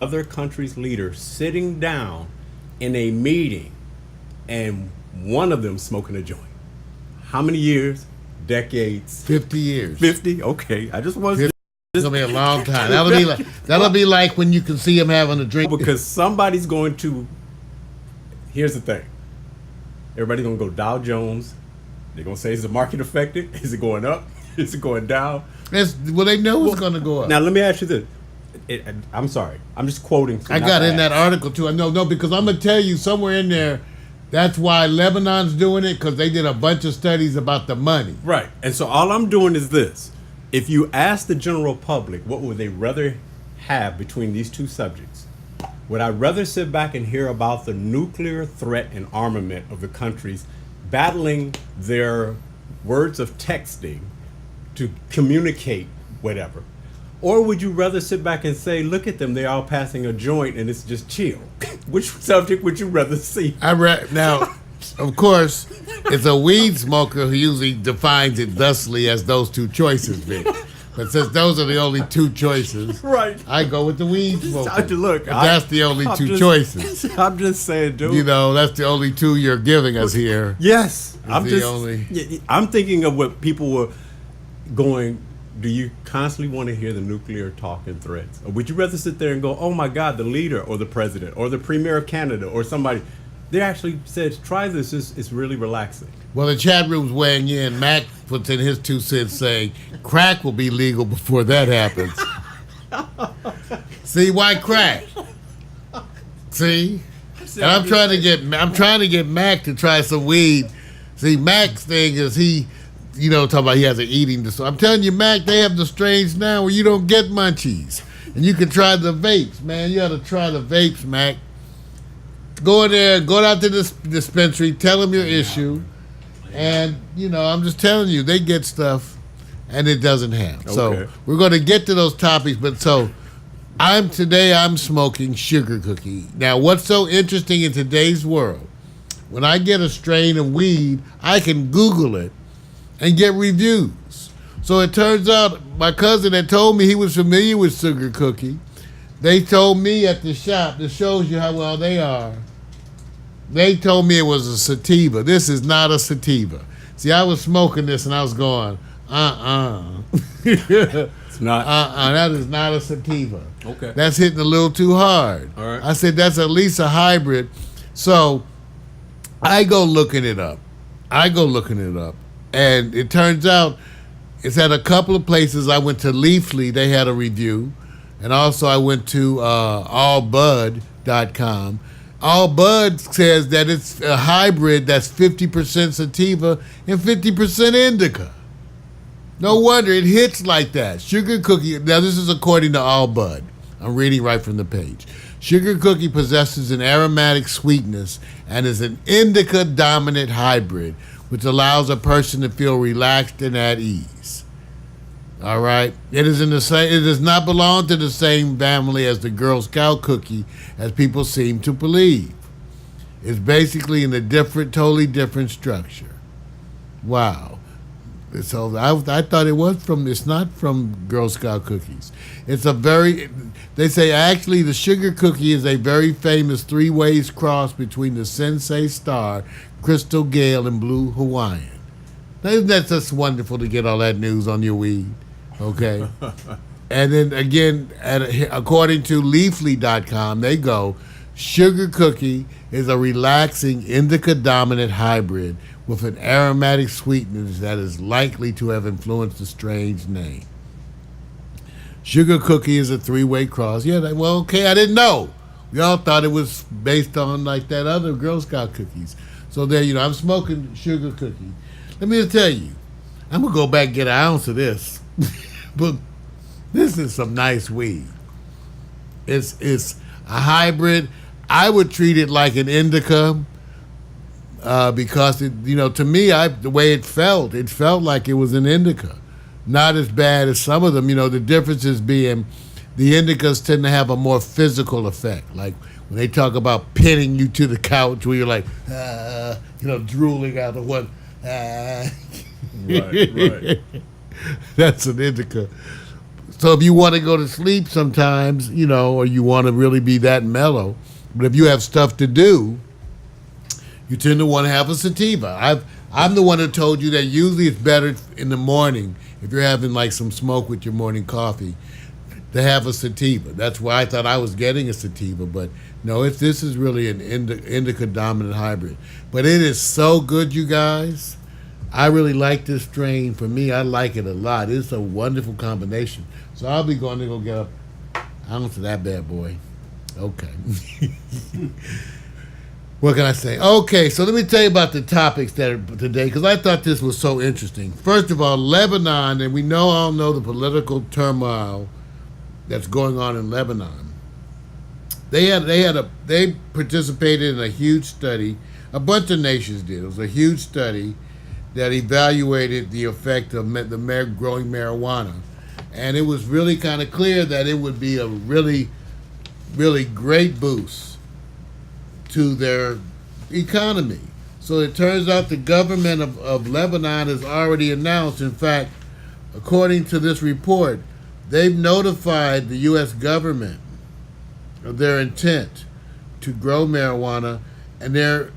Other countries' leaders sitting down in a meeting, and one of them smoking a joint. How many years? Decades? 50 years. 50? Okay, I just was. It's going to be a long time. That'll be like when you can see him having a drink. Because somebody's going to. Here's the thing. Everybody's going to go Dow Jones. They're going to say, is the market affected? Is it going up? Is it going down? They know it's going to go up. Now, let me ask you this. I'm sorry. I'm just quoting. I got in that article too. No, because I'm going to tell you somewhere in there, That's why Lebanon's doing it, because they did a bunch of studies about the money. Right. And so all I'm doing is this. If you ask the general public what would they rather have between these two subjects, would I rather sit back and hear about the nuclear threat and armament of the countries battling their words of texting to communicate whatever? Or would you rather sit back and say, look at them, they're all passing a joint and it's just chill? Which subject would you rather see? Now, of course, it's a weed smoker who usually defines it thusly as those two choices, Vic. But since those are the only two choices, Right. I go with the weed smoker. Look, That's the only two choices. I'm just saying, dude. You know, that's the only two you're giving us here. Yes. I'm the just only- Yeah, I'm thinking of what people were going, do you constantly want to hear the nuclear talk and threats? Or would you rather sit there and go, oh my God, the leader or the president or the premier of Canada or somebody, they actually said, try this, it's really relaxing. Well, the chat room's weighing in. Mac puts in his 2 cents saying crack will be legal before that happens. See, why crack? See? And I'm trying to get Mac to try some weed. See, Mac's thing is talking about he has an eating disorder. I'm telling you, Mac, they have the strains now where you don't get munchies. And you can try the vapes, man. You ought to try the vapes, Mac. Go in there, go out to the dispensary, tell them your issue. And, I'm just telling you, they get stuff and it doesn't have. Okay. So we're going to get to those topics. But so I'm smoking sugar cookie. Now, what's so interesting in today's world, when I get a strain of weed, I can Google it and get reviews. So it turns out my cousin had told me he was familiar with sugar cookie. They told me at the shop, this shows you how well they are. They told me it was a sativa. This is not a sativa. See, I was smoking this and I was going, It's not. that is not a sativa. Okay. That's hitting a little too hard. All right. I said, that's at least a hybrid. So I go looking it up. And it turns out it's at a couple of places. I went to Leafly. They had a review. And also I went to allbud.com. All Bud says that it's a hybrid that's 50% sativa and 50% indica. No wonder it hits like that. Sugar cookie, now this is according to All Bud. I'm reading right from the page. Sugar cookie possesses an aromatic sweetness and is an indica-dominant hybrid, which allows a person to feel relaxed and at ease. All right. It does not belong to the same family as the Girl Scout cookie, as people seem to believe. It's basically in a totally different structure. Wow. So I thought it's not from Girl Scout cookies. They say actually the sugar cookie is a very famous 3-ways cross between the Sensei Star, Crystal Gale, and Blue Hawaiian. Now, isn't that just wonderful to get all that news on your weed? Okay. And then again, according to Leafly.com, they go, sugar cookie is a relaxing indica-dominant hybrid with an aromatic sweetness that is likely to have influenced the strange name. Sugar cookie is a 3-way cross. Yeah, okay, I didn't know. We all thought it was based on like that other Girl Scout cookies. So there, I'm smoking sugar cookie. Let me just tell you, I'm going to go back and get an ounce of this. But this is some nice weed. It's a hybrid. I would treat it like an indica because to me, the way it felt like it was an indica. Not as bad as some of them. The differences being the indicas tend to have a more physical effect. Like when they talk about pinning you to the couch where you're like, drooling out of one. Right. That's an indica. So if you want to go to sleep sometimes, or you want to really be that mellow, but if you have stuff to do, you tend to want to have a sativa. I'm the one who told you that usually it's better in the morning if you're having like some smoke with your morning coffee to have a sativa. That's why I thought I was getting a sativa, but no, this is really an indica dominant hybrid. But it is so good, you guys. I really like this strain. For me, I like it a lot. It's a wonderful combination. So I'll be going to go get an ounce of that bad boy. Okay. What can I say? Okay, so let me tell you about the topics that are today, because I thought this was so interesting. First of all, Lebanon, and we all know the political turmoil that's going on in Lebanon. They participated in a huge study. A bunch of nations did. It was a huge study that evaluated the effect of growing marijuana, and it was really kind of clear that it would be a really, really great boost to their economy. So it turns out the government of Lebanon has already announced, in fact, according to this report, they've notified the U.S. government of their intent to grow marijuana, and they're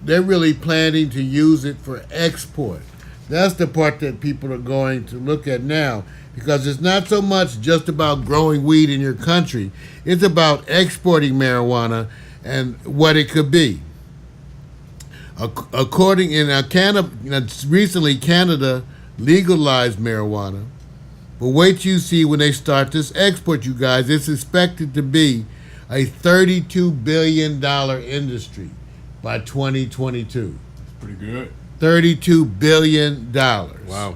really planning to use it for export. That's the part that people are going to look at now, because it's not so much just about growing weed in your country. It's about exporting marijuana and what it could be. According in Canada, recently Canada legalized marijuana, but wait till you see when they start this export, you guys. It's expected to be a $32 billion industry by 2022. Pretty good. $32 billion. Wow.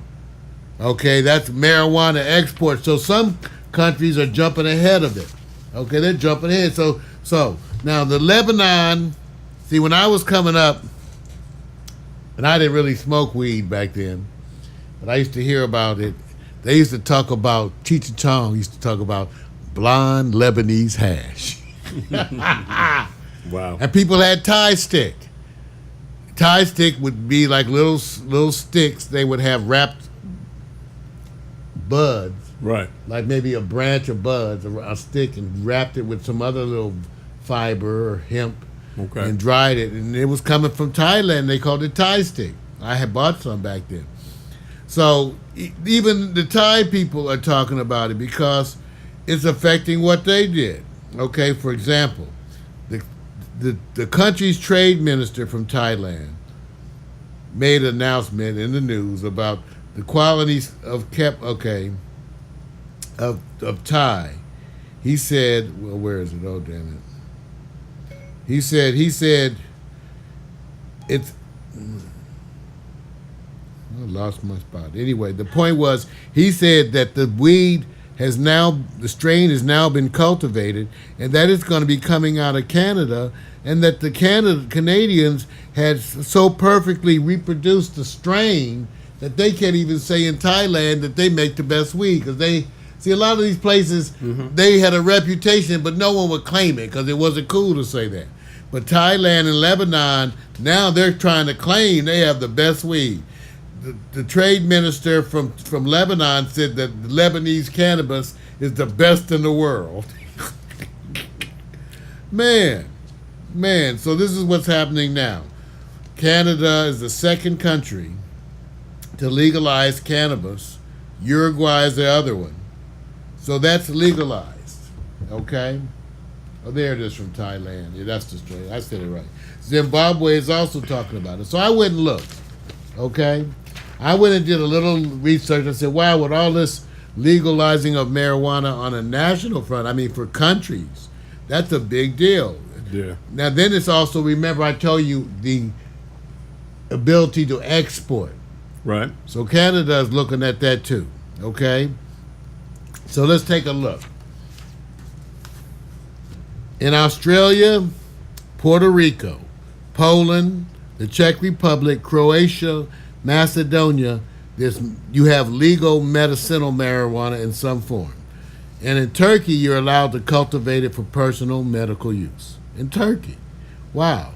Okay, that's marijuana export. So some countries are jumping ahead of it. Okay, they're jumping ahead. So now the Lebanon, see, when I was coming up, and I didn't really smoke weed back then, but I used to hear about it. They used to talk about, Cheech and Chong used to talk about blonde Lebanese hash. Wow. And people had Thai stick. Thai stick would be like little sticks. They would have wrapped buds, Right. like maybe a branch of buds, a stick, and wrapped it with some other little fiber or hemp, Okay. and dried it. And it was coming from Thailand. They called it Thai stick. I had bought some back then. So even the Thai people are talking about it because it's affecting what they did. Okay, for example, the country's trade minister from Thailand made an announcement in the news about the qualities of Thai. He said, well, where is it? Oh, damn it. He said, it's, I lost my spot. Anyway, the point was, he said that the strain has now been cultivated, and that it's going to be coming out of Canada, and that the Canadians had so perfectly reproduced the strain that they can't even say in Thailand that they make the best weed, because they see a lot of these places, they had a reputation, but no one would claim it because it wasn't cool to say that. But Thailand and Lebanon, now they're trying to claim they have the best weed. The trade minister from Lebanon said that the Lebanese cannabis is the best in the world. Man, so this is what's happening now. Canada is the second country to legalize cannabis. Uruguay is the other one. So that's legalized, okay? Oh, there it is from Thailand. Yeah, that's the straight. I said it right. Zimbabwe is also talking about it. So I went and looked, okay? I went and did a little research. I said, wow, with all this legalizing of marijuana on a national front, I mean, for countries, that's a big deal. Yeah. Now, then it's also, remember I told you, the ability to export. Right. So Canada is looking at that too, okay? So let's take a look. In Australia, Puerto Rico, Poland, the Czech Republic, Croatia, Macedonia, you have legal medicinal marijuana in some form. And in Turkey, you're allowed to cultivate it for personal medical use. In Turkey. Wow.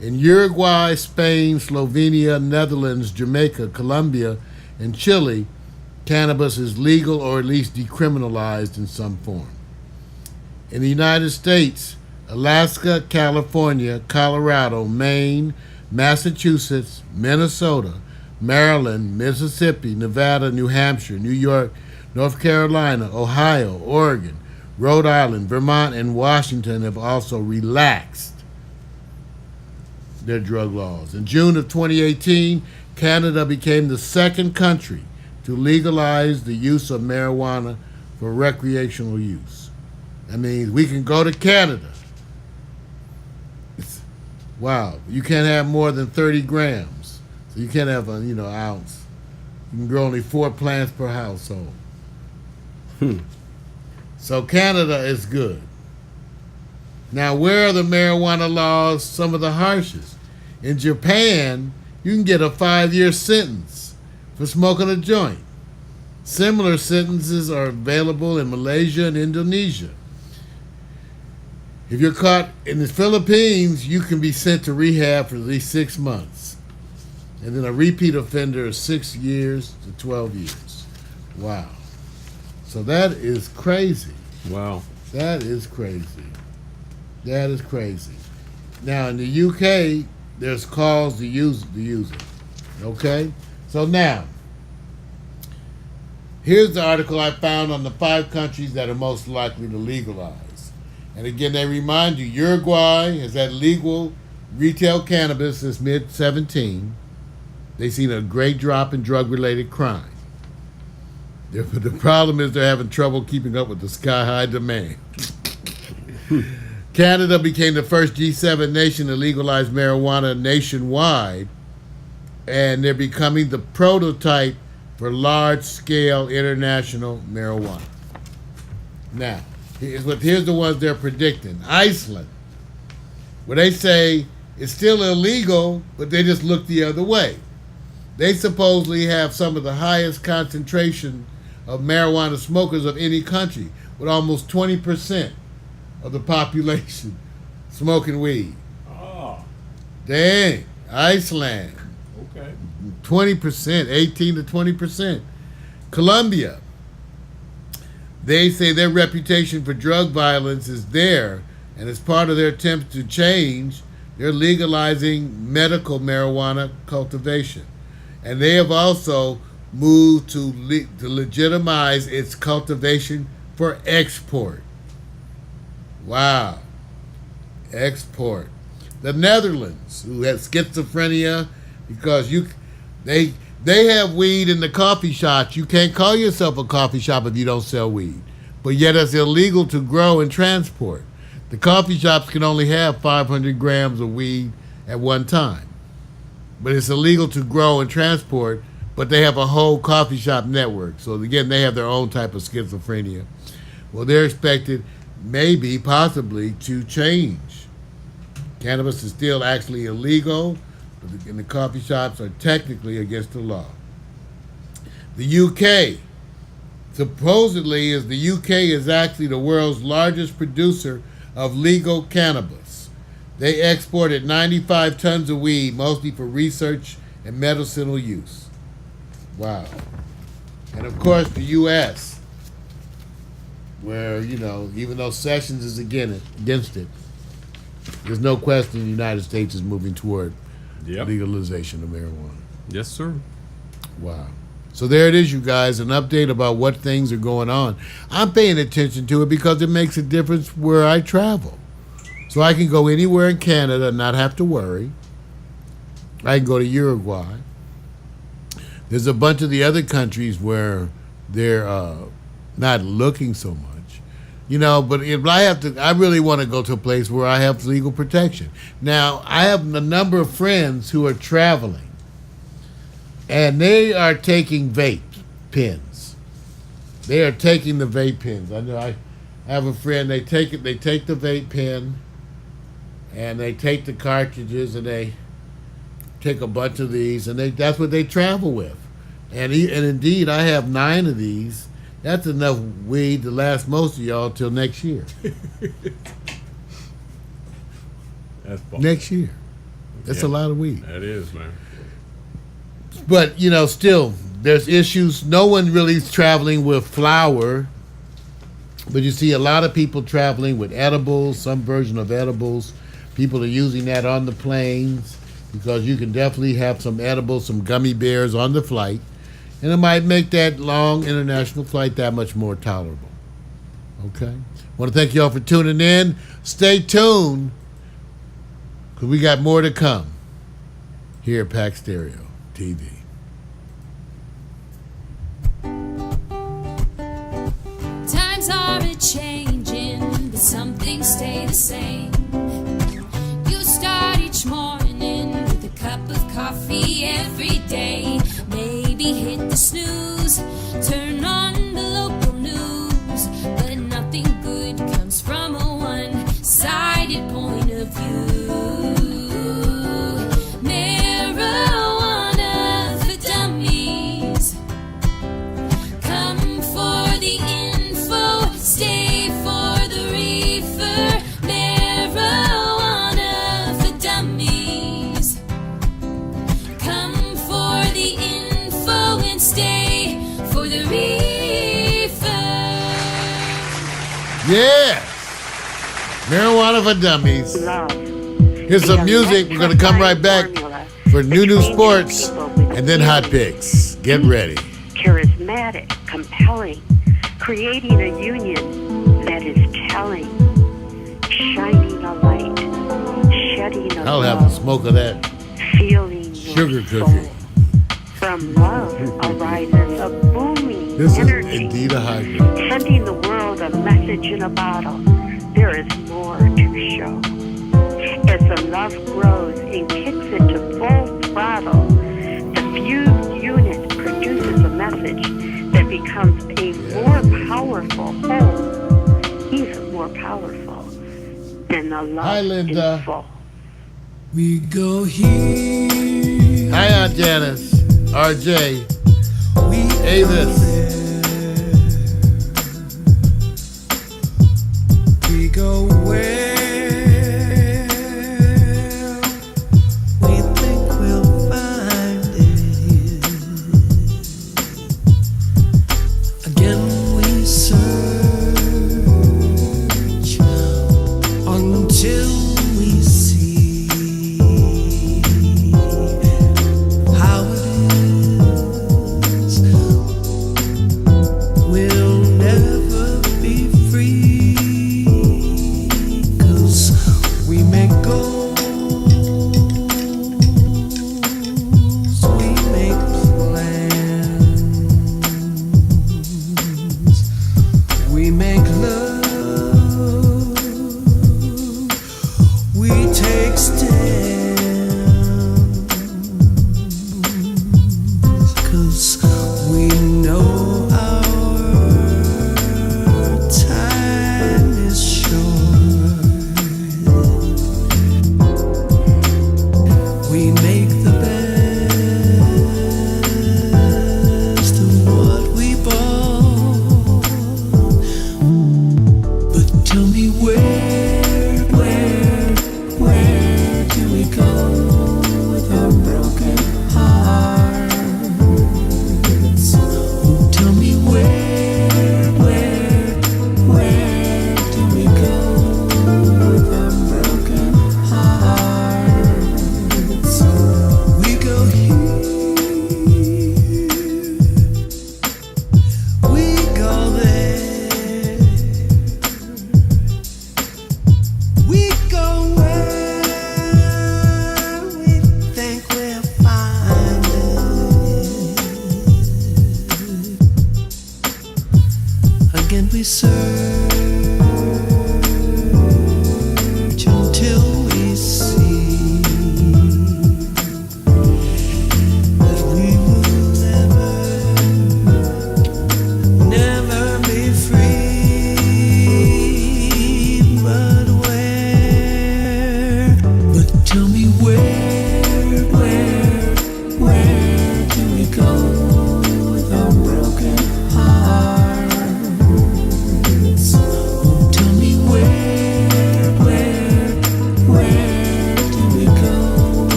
In Uruguay, Spain, Slovenia, Netherlands, Jamaica, Colombia, and Chile, cannabis is legal or at least decriminalized in some form. In the United States, Alaska, California, Colorado, Maine, Massachusetts, Minnesota, Maryland, Mississippi, Nevada, New Hampshire, New York, North Carolina, Ohio, Oregon, Rhode Island, Vermont, and Washington have also relaxed their drug laws. In June of 2018, Canada became the second country to legalize the use of marijuana for recreational use. That means we can go to Canada Wow. You can't have more than 30 grams. So you can't have ounce. You can grow only 4 plants per household. So Canada is good. Now, where are the marijuana laws some of the harshest? In Japan, you can get a 5-year sentence for smoking a joint. Similar sentences are available in Malaysia and Indonesia. If you're caught in the Philippines, you can be sent to rehab for at least 6 months. And then a repeat offender is 6 years to 12 years. Wow. So that is crazy. Wow. That is crazy. That is crazy. Now in the UK, there's calls to use it. Okay? So now, here's the article I found on the 5 countries that are most likely to legalize. And again, they remind you, Uruguay has had legal retail cannabis since mid-17. They've seen a great drop in drug-related crime. The problem is they're having trouble keeping up with the sky-high demand. Canada became the first G7 nation to legalize marijuana nationwide, and they're becoming the prototype for large-scale international marijuana. Now, here's the ones they're predicting. Iceland, where they say it's still illegal, but they just look the other way. They supposedly have some of the highest concentration of marijuana smokers of any country, with almost 20% of the population smoking weed. Oh, Dang, Iceland, okay. 20%, 18 to 20%. Colombia, they say their reputation for drug violence is there, and as part of their attempt to change, they're legalizing medical marijuana cultivation. And they have also moved to legitimize its cultivation for export. Wow. Export. The Netherlands, who has schizophrenia because they have weed in the coffee shops. You can't call yourself a coffee shop if you don't sell weed. But yet it's illegal to grow and transport. The coffee shops can only have 500 grams of weed at one time. But it's illegal to grow and transport, but they have a whole coffee shop network. So again, they have their own type of schizophrenia. Well, they're expected, maybe, possibly, to change. Cannabis is still actually illegal, and the coffee shops are technically against the law. The UK, supposedly, the UK is actually the world's largest producer of legal cannabis. They exported 95 tons of weed, mostly for research and medicinal use. Wow. And of course, the U.S., where, even though Sessions is against it, there's no question the United States is moving toward legalization of marijuana. Yes, sir. Wow. So there it is, you guys, an update about what things are going on. I'm paying attention to it because it makes a difference where I travel. So I can go anywhere in Canada and not have to worry. I can go to Uruguay. There's a bunch of the other countries where they're not looking so much. But if I really want to go to a place where I have legal protection. Now, I have a number of friends who are traveling, and they are taking vape pens. They are taking the vape pens. I know I have a friend, they take the vape pen, and they take the cartridges, and they take a bunch of these, and that's what they travel with. And indeed, I have 9 of these. That's enough weed to last most of y'all till next year. That's fun. Next year. That's a lot of weed. That is, man. But, still, there's issues. No one really is traveling with flour, but you see a lot of people traveling with edibles, some version of edibles. People are using that on the planes because you can definitely have some edibles, some gummy bears on the flight, and it might make that long international flight that much more tolerable. Okay? I want to thank you all for tuning in. Stay tuned because we got more to come here at Pack Stereo TV. Times are a-changing, but some things stay the same. You start each morning with a cup of coffee every day. Maybe hit the snooze, turn on the local news, but nothing good comes from a one-sided point of view. Marijuana for dummies. Come for the info, stay for the reefer. Marijuana for dummies. Come for the info and stay for the reefer. Yeah. Marijuana for dummies. Here's some music. We're going to come right back for new sports and then hot picks. Get ready. Charismatic, compelling, creating a union that is telling, shining a light, shedding a I'll have a love, smoke of that feeling sugar your cookie. soul. From love arises a booming This is energy, indeed a hybrid. sending the world a message in a bottle. There is more to show. As the love grows and kicks into full throttle, the fused unit produces a message that becomes a more powerful whole, even more powerful than the love Hi, Linda. in full. We go here. Hi, Aunt Janice. RJ. We Avis. We go where we think we'll find it. Again we search until we see how it is. We'll never be free. 'Cause we make goals, we make plans, we make love, we take stands. 'Cause we know our time is short. We make the best of what we bought. But tell me where do we go with our broken hearts? Oh, tell me where do we go with our broken hearts? We go here, we go there, we go where we think we'll find it. Again we search until we see that we will never be free. But where? But tell me where do we go with our broken hearts?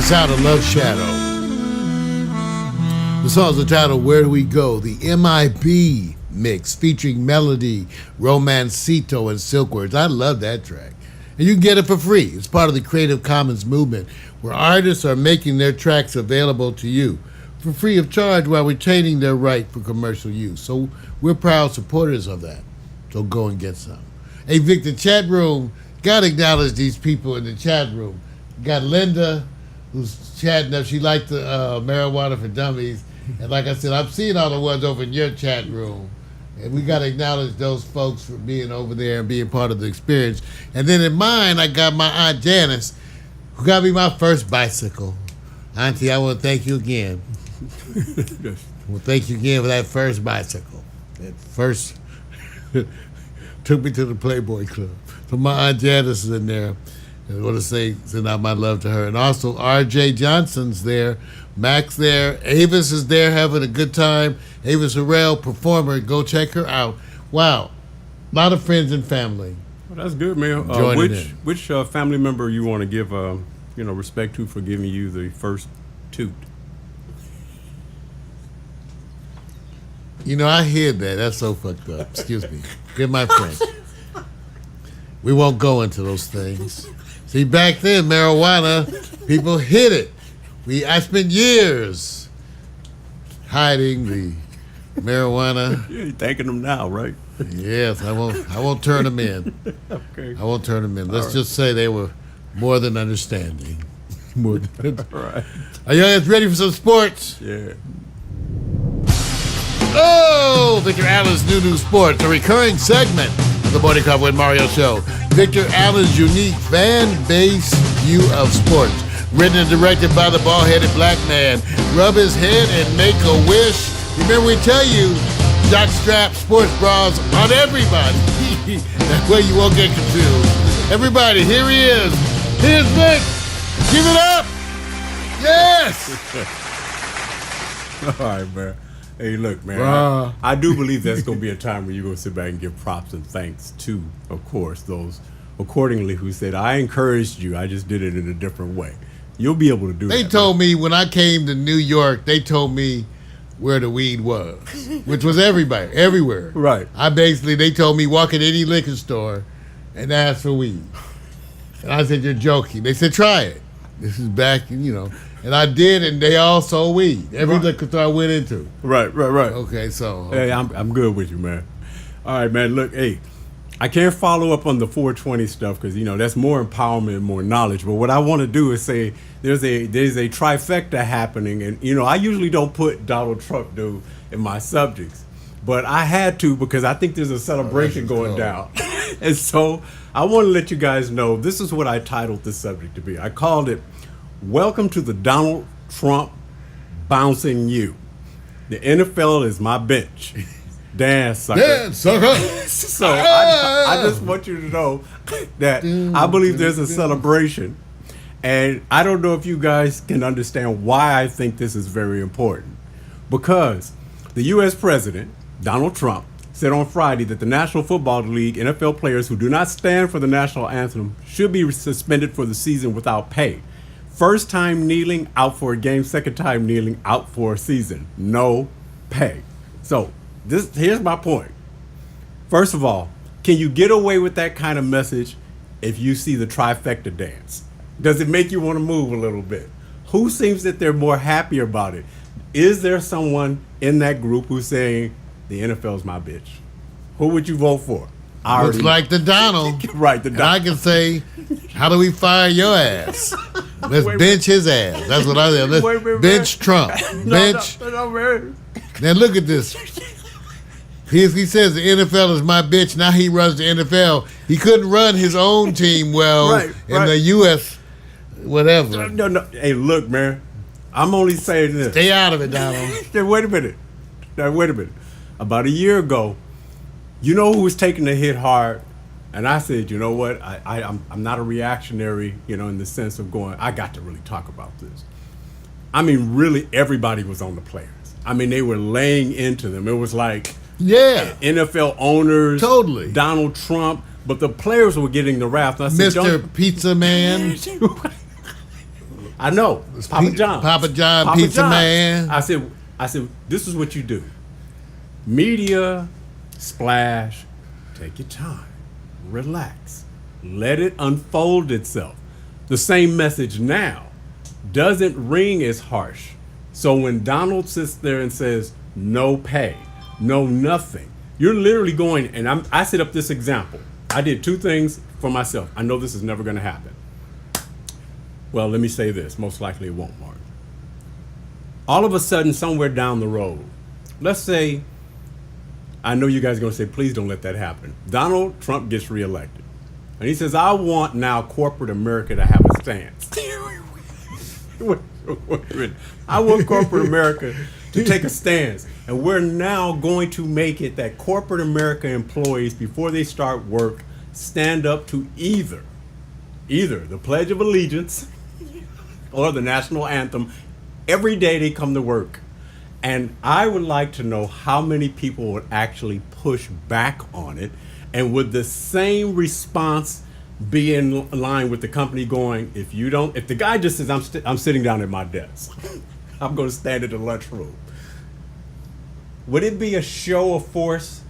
sound of Love Shadow. The song's entitled Where Do We Go? The MIB mix featuring Melody, Romancito, and Silkwords. I love that track. And you can get it for free. It's part of the Creative Commons movement where artists are making their tracks available to you for free of charge while retaining their right for commercial use. So we're proud supporters of that. So go and get some. Hey, Vic, the chat room, got to acknowledge these people in the chat room. Got Linda, who's chatting up. She liked the marijuana for dummies. And like I said, I'm seeing all the ones over in your chat room. And we got to acknowledge those folks for being over there and being part of the experience. And then in mine, I got my Aunt Janice, who got me my first bicycle. Auntie, I want to thank you again. Well, thank you again for that first bicycle. That first took me to the Playboy Club. So my Aunt Janice is in there. I want to send out my love to her. And also R.J. Johnson's there. Max there. Avis is there having a good time. Avis Harrell, performer. Go check her out. Wow. A lot of friends and family. Well, that's good, man. Which family member you want to give respect to for giving you the first toot? You know, I hear that. That's so fucked up. Excuse me. Get my French. We won't go into those things. See, back then, marijuana, people hid it. I spent years hiding the marijuana. Yeah, you're thanking them now, right? Yes, I won't turn them in. Okay. I won't turn them in. Let's just say they were more than understanding. More than Right. Are you guys ready for some sports? Yeah. Oh, Victor Allen's New Sports, a recurring segment of the Morning Coffee with Mario show. Victor Allen's unique fan-based view of sports. Written and directed by the bald-headed black man. Rub his head and make a wish. Remember, we tell you, jockstrap sports bras on everybody. That way you won't get confused. Everybody, here he is. Here's Vic. Give it up. Yes. All right, man. Hey, look, man, I do believe that's going to be a time where you're going to sit back and give props and thanks to, of course, those accordingly who said, I encouraged you, I just did it in a different way. You'll be able to do that. They told me when I came to New York, they told me where the weed was, which was everywhere. Right. They told me walk in any liquor store and ask for weed. And I said, you're joking. They said, try it. This is back, and I did, and they all sold weed. Every liquor store I went into. Right. Okay, so. Hey, I'm good with you, man. All right, man, look, hey, I can't follow up on the 420 stuff because, that's more empowerment and more knowledge. But what I want to do is say there's a trifecta happening. And, I usually don't put Donald Trump, dude, in my subjects. But I had to because I think there's a celebration going down. And so I want to let you guys know this is what I titled this subject to be. I called it, Welcome to the Donald Trump Bouncing You. The NFL is my bench. Dance, sucker. Dance, sucker. So I just want you to know that I believe there's a celebration. And I don't know if you guys can understand why I think this is very important. Because the U.S. President, Donald Trump, said on Friday that the National Football League NFL players who do not stand for the national anthem should be suspended for the season without pay. First time kneeling, out for a game. Second time kneeling, out for a season. No pay. So here's my point. First of all, can you get away with that kind of message if you see the trifecta dance? Does it make you want to move a little bit? Who seems that they're more happy about it? Is there someone in that group who's saying the NFL's my bitch? Who would you vote for? Looks like the Donald. Right, the Donald. And I can say, how do we fire your ass? Let's bench his ass. That's what I said. Let's bench Trump. Bench. No, now look at this. He says the NFL is my bitch. Now he runs the NFL. He couldn't run his own team well in the U.S. whatever. No. Hey, look, man. I'm only saying this. Stay out of it, Donald. Now, wait a minute. About a year ago, you know who was taking the hit hard? And I said, you know what? I'm not a reactionary, in the sense of going, I got to really talk about this. I mean, really, everybody was on the players. I mean, they were laying into them. It was like NFL owners, totally, Donald Trump, but the players were getting the wrath. I said, Mr. Pizza Man. I know. It's Papa John. Papa John, Pizza Man. I said, this is what you do. Media, splash, take your time, relax, let it unfold itself. The same message now doesn't ring as harsh. So when Donald sits there and says, no pay, no nothing, you're literally going, and I set up this example. I did two things for myself. I know this is never going to happen. Well, let me say this. Most likely it won't, Mark. All of a sudden, somewhere down the road, let's say, I know you guys are going to say, please don't let that happen. Donald Trump gets reelected. And he says, I want now corporate America to have a stance. Wait a minute. I want corporate America to take a stance. And we're now going to make it that corporate America employees, before they start work, stand up to either the Pledge of Allegiance or the national anthem every day they come to work. And I would like to know how many people would actually push back on it, and would the same response be in line with the company going, if the guy just says, I'm sitting down at my desk, I'm going to stand in the lunchroom, would it be a show of force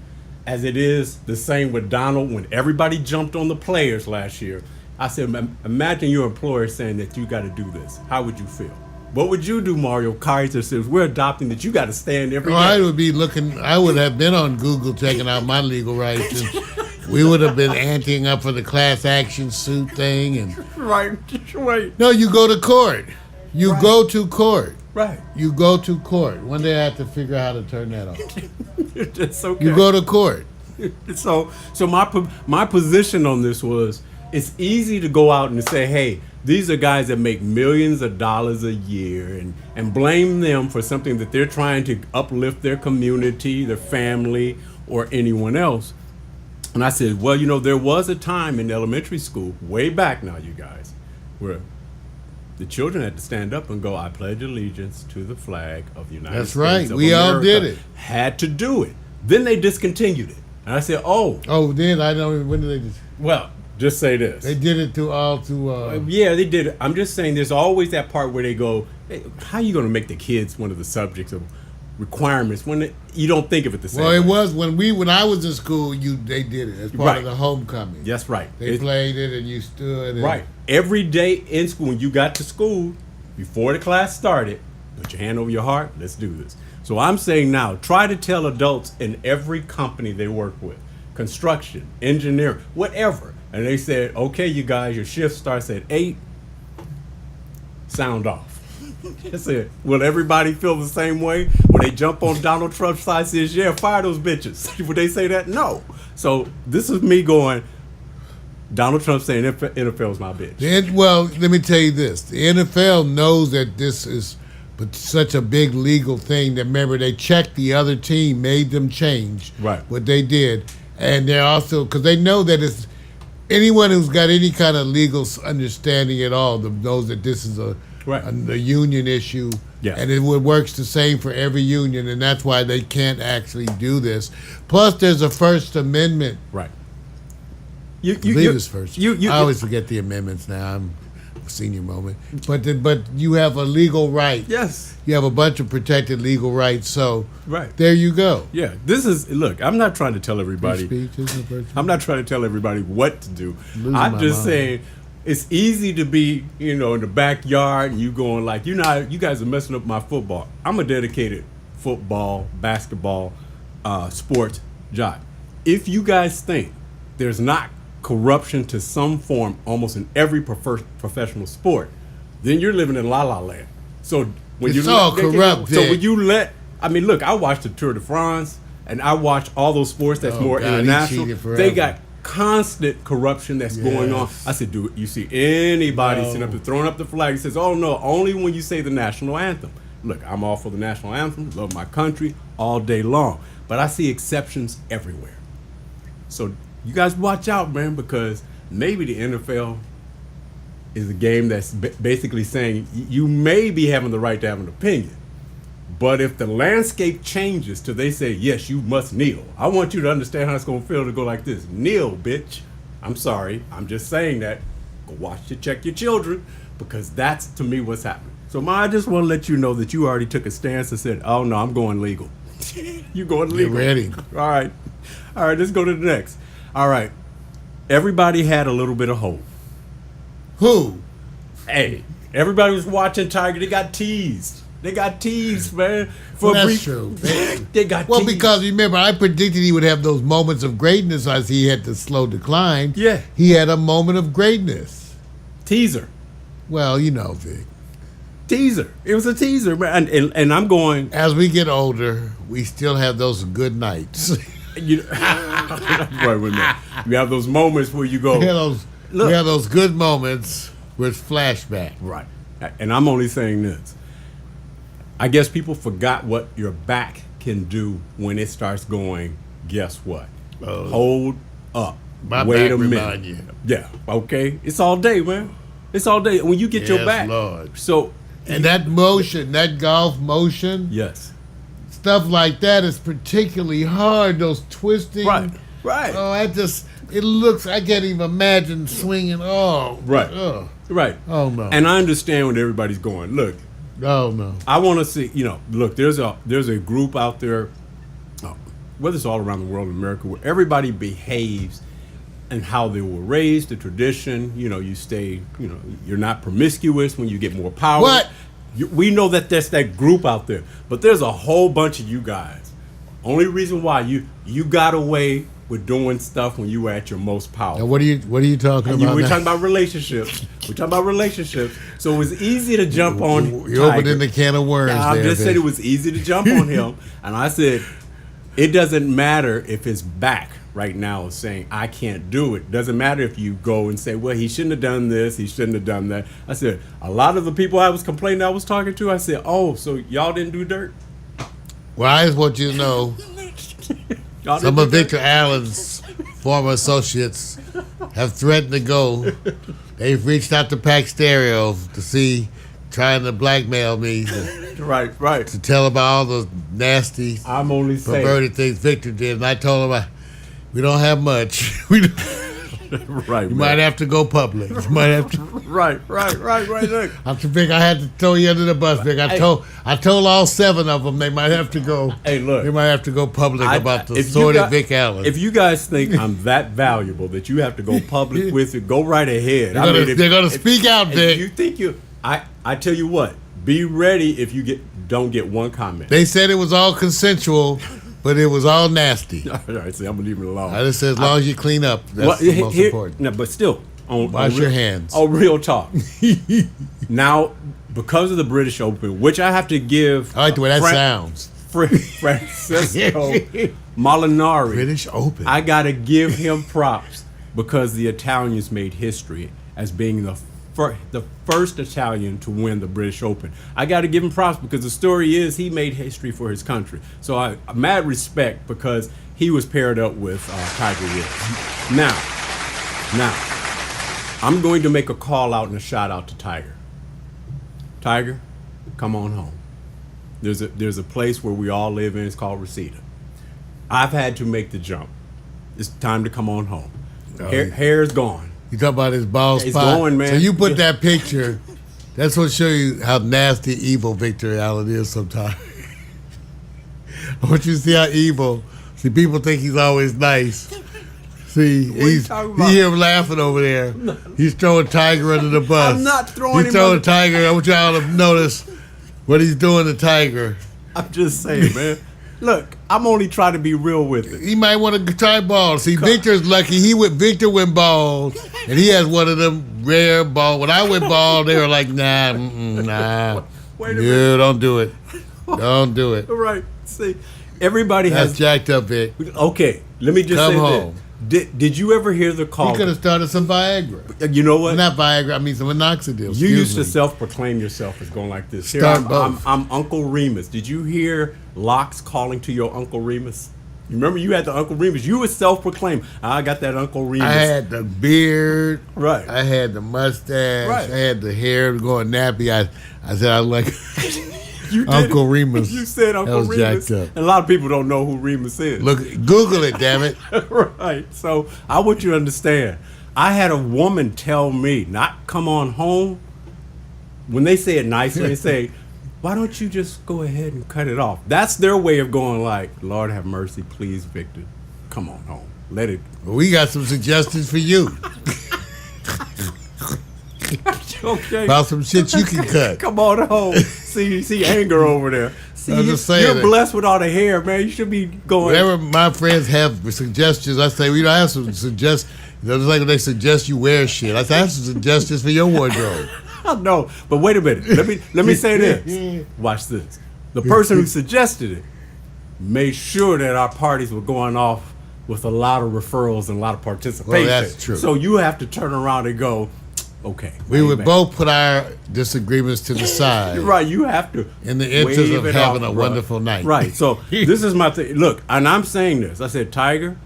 as it is the same with Donald when everybody jumped on the players last year? I said, imagine your employer saying that you got to do this. How would you feel? What would you do, Mario Kaiser says, we're adopting that you got to stand every day. I would have been on Google checking out my legal rights. And we would have been anteing up for the class action suit thing. And Right. no, you go to court. You go to court. Right. You go to court. One day I have to figure out how to turn that off. It's okay. You go to court. So my position on this was, it's easy to go out and say, hey, these are guys that make millions of dollars a year, and blame them for something that they're trying to uplift their community, their family, or anyone else. And I said, well, there was a time in elementary school, way back now, you guys, where the children had to stand up and go, I pledge allegiance to the flag of the United States. That's right. Of We all America. did it. Had to do it. Then they discontinued it. And I said, oh, then I don't. When did they just? well, just say this. They did it Yeah, they did it. I'm just saying there's always that part where they go, hey, how are you going to make the kids one of the subjects of requirements when you don't think of it the same Well, way? it was when I was in school. They did it as part Right. of the homecoming. That's right. They played it, and you stood. And Right. Every day in school, when you got to school, before the class started, put your hand over your heart, let's do this. So I'm saying now, try to tell adults in every company they work with, construction, engineering, whatever, and they said, okay, you guys, your shift starts at 8, sound off. That's it. Will everybody feel the same way when they jump on Donald Trump's side and says, yeah, fire those bitches? Would they say that? No. So this is me going, Donald Trump saying NFL's my bitch. Well, let me tell you this. The NFL knows that this is such a big legal thing that, remember, they checked the other team, made them change what they did. And they're also, because they know that it's anyone who's got any kind of legal understanding at all knows that this is a union issue. Yes. And it works the same for every union, and that's why they can't actually do this. Plus, there's a First Amendment. Right. I believe it's first. I always forget the amendments now. I'm a senior moment. But you have a legal right. Yes. You have a bunch of protected legal rights. So right. There you go. Yeah. Look, I'm not trying to tell everybody. I'm not trying to tell everybody what to do. I'm just saying it's easy to be, in the backyard and you going like, you guys are messing up my football. I'm a dedicated football, basketball, sports jock. If you guys think there's not corruption to some form almost in every professional sport, then you're living in la la land. So when it's all corrupt. So when you look, I watched the Tour de France and I watched all those sports that's more international. They got constant corruption that's going on. I said, do you see anybody sitting up there throwing up the flag? He says, oh no, only when you say the national anthem. Look, I'm all for the national anthem, love my country all day long, but I see exceptions everywhere. So you guys watch out, man, because maybe the NFL is a game that's basically saying you may be having the right to have an opinion, but if the landscape changes to they say, yes, you must kneel, I want you to understand how it's going to feel to go like this. Kneel, bitch. I'm sorry. I'm just saying that. Go check your children. because that's to me what's happening. So, Ma, I just want to let you know that you already took a stance and said, "Oh no, I'm going legal." You going legal? Get ready. All right. Let's go to the next. All right. Everybody had a little bit of hope. Who? Hey, everybody was watching Tiger. They got teased. Man. For Well, a that's brief- true. They got Well, teased. because remember, I predicted he would have those moments of greatness as he had the slow decline. Yeah. He had a moment of greatness. teaser. Well, you know, Vic. Teaser. It was a teaser, man. And I'm going. As we get older, we still have those good nights. You, right, wait a minute. You have those moments where you go. We have those good moments with flashback. Right. And I'm only saying this. I guess people forgot what your back can do when it starts going, guess what? Hold up. My Wait back a minute. remind you. Yeah, okay. It's all day, man. It's all day. When you get your Yes, back. Lord. So, And that motion, that golf motion, yes. stuff like that is particularly hard. Those twisting. Right. Oh, it looks, I can't even imagine swinging. Oh. Right. Oh, Right. oh no. And I understand what everybody's going. Look, Oh, no. I want to see, look, there's a group out there, whether it's all around the world in America, where everybody behaves and how they were raised, the tradition, you stay, you're not promiscuous when you get more power. What? We know that there's that group out there, but there's a whole bunch of you guys. Only reason why you got away with doing stuff when you were at your most powerful. Now, what are you talking about? We're now? talking about relationships. So it was easy to jump on. You're opening the can of worms. I there, just said Vic. it was easy to jump on him, and I said it doesn't matter if his back right now is saying I can't do it. Doesn't matter if you go and say, well, he shouldn't have done this, he shouldn't have done that. I said a lot of the people I was complaining I was talking to, I said, oh, so y'all didn't do dirt? Well, I just want you to know, Y'all some didn't of do Victor dirt? Allen's former associates have threatened to go. They've reached out to Pack Stereo to see, trying to blackmail me to Right. tell about all the nasty, I'm only saying. perverted things Victor did. And I told him, we don't have much. We Right. you might have to go public. You might have to. Right. Look. I Vic, I had to throw you under the bus, Vic. I told all 7 of them they might have to go. Hey, look. They might have to go public about the if you sordid got- Vic Allen. If you guys think I'm that valuable that you have to go public with it, go right ahead. They're gonna speak out, if Vic. you think I tell you what, be ready if you don't get one comment. They said it was all consensual, but it was all nasty. All right, see, I'm gonna leave it alone. I just said as long as you clean up, that's Well, the most important. No, but still, Wash your hands. Oh, real talk. Now, because of the British Open, which I have to give, I like the way that sounds. Francisco Molinari. British Open. I gotta give him props because the Italians made history as being the first Italian to win the British Open. I gotta give him props because the story is he made history for his country. So I mad respect because he was paired up with Tiger Woods. Now, I'm going to make a call out and a shout out to Tiger. Tiger, come on home. There's a place where we all live in. It's called Reseda. I've had to make the jump. It's time to come on home. Hair's gone. You talk about his bald It's spot. going, man. So you put that picture. That's what show you how nasty, evil Victor Allen is sometimes. I want you to see how evil. See, people think he's always nice. See, you hear him laughing over there. He's throwing Tiger under the bus. I'm not throwing He's him throwing under- Tiger. I want y'all to notice what he's doing to Tiger. I'm just saying, man. Look, I'm only trying to be real with it. He might want to try bald. See, Victor's lucky. Victor went bald, and he has one of them rare bald. When I went bald, they were like, nah. Wait a Yeah, don't do it. Don't do it. All right. See, everybody That's has. jacked up, Vic. Okay, let me just Come say home. this. Did you ever hear the call? He could have started some Viagra. You know what? Not Viagra. I mean some minoxidil. You Excuse used to me. self-proclaim yourself as going like this. Here, Start I'm, both. I'm Uncle Remus. Did you hear Locks calling to your Uncle Remus? You remember you had the Uncle Remus. You would self-proclaim, I got that Uncle Remus. I had the beard. Right. I had the mustache. Right. I had the hair going nappy. I said I like You did Uncle it. Remus. You said Uncle That was Remus. jacked up. And a lot of people don't know who Remus is. Look, Google it, damn it. Right. So I want you to understand. I had a woman tell me, not come on home, when they say it nicely, they say, why don't you just go ahead and cut it off? That's their way of going like, Lord have mercy, please, Victor. Come on home. Let it. We got some suggestions for you Okay. about some shit you can cut. Come on home. See anger over there. See, I'm just saying you're that. blessed with all the hair, man. You should be going. Whenever my friends have suggestions, I say, I have some suggestions. It's like when they suggest you wear shit. I say, I have some suggestions for your wardrobe. No, but wait a minute. Let me say this. Watch this. The person who suggested it made sure that our parties were going off with a lot of referrals and a lot of participation. Well, that's true. So you have to turn around and go, okay. We would amen. both put our disagreements to the side. You're right. You have to. In the interest wave of it having off, a bro. wonderful night. Right. So this is my thing. Look, and I'm saying this. I said, Tiger,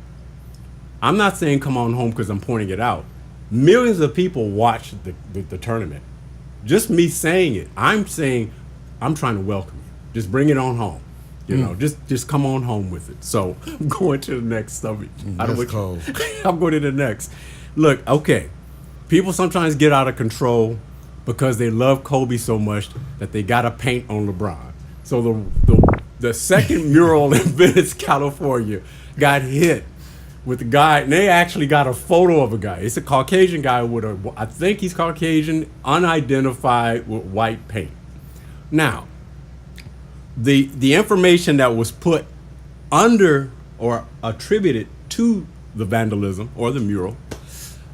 I'm not saying come on home because I'm pointing it out. Millions of people watch the tournament. Just me saying it, I'm saying I'm trying to welcome you. Just bring it on home. You know, just come on home with it. So I'm going to the next subject. That's cold. I'm going to the next. Look, okay. People sometimes get out of control because they love Kobe so much that they got to paint on LeBron. So the second mural in Venice, California, got hit with a guy, and they actually got a photo of a guy. It's a Caucasian guy with I think he's Caucasian, unidentified with white paint. Now, the information that was put under or attributed to the vandalism or the mural,